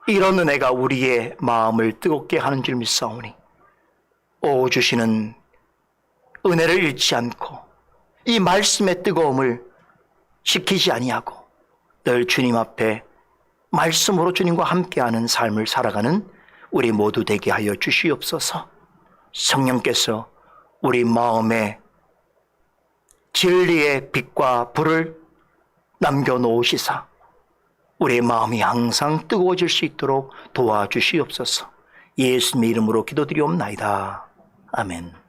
이런 은혜가 우리의 마음을 뜨겁게 하는 줄 믿사오니 오 주시는 은혜를 잃지 않고 이 말씀의 뜨거움을 식히지 아니하고 늘 주님 앞에 말씀으로 주님과 함께하는 삶을 살아가는 우리 모두 되게 하여 주시옵소서. 성령께서 우리 마음에 진리의 빛과 불을 남겨놓으시사 우리의 마음이 항상 뜨거워질 수 있도록 도와주시옵소서. 예수님의 이름으로 기도드리옵나이다. 아멘.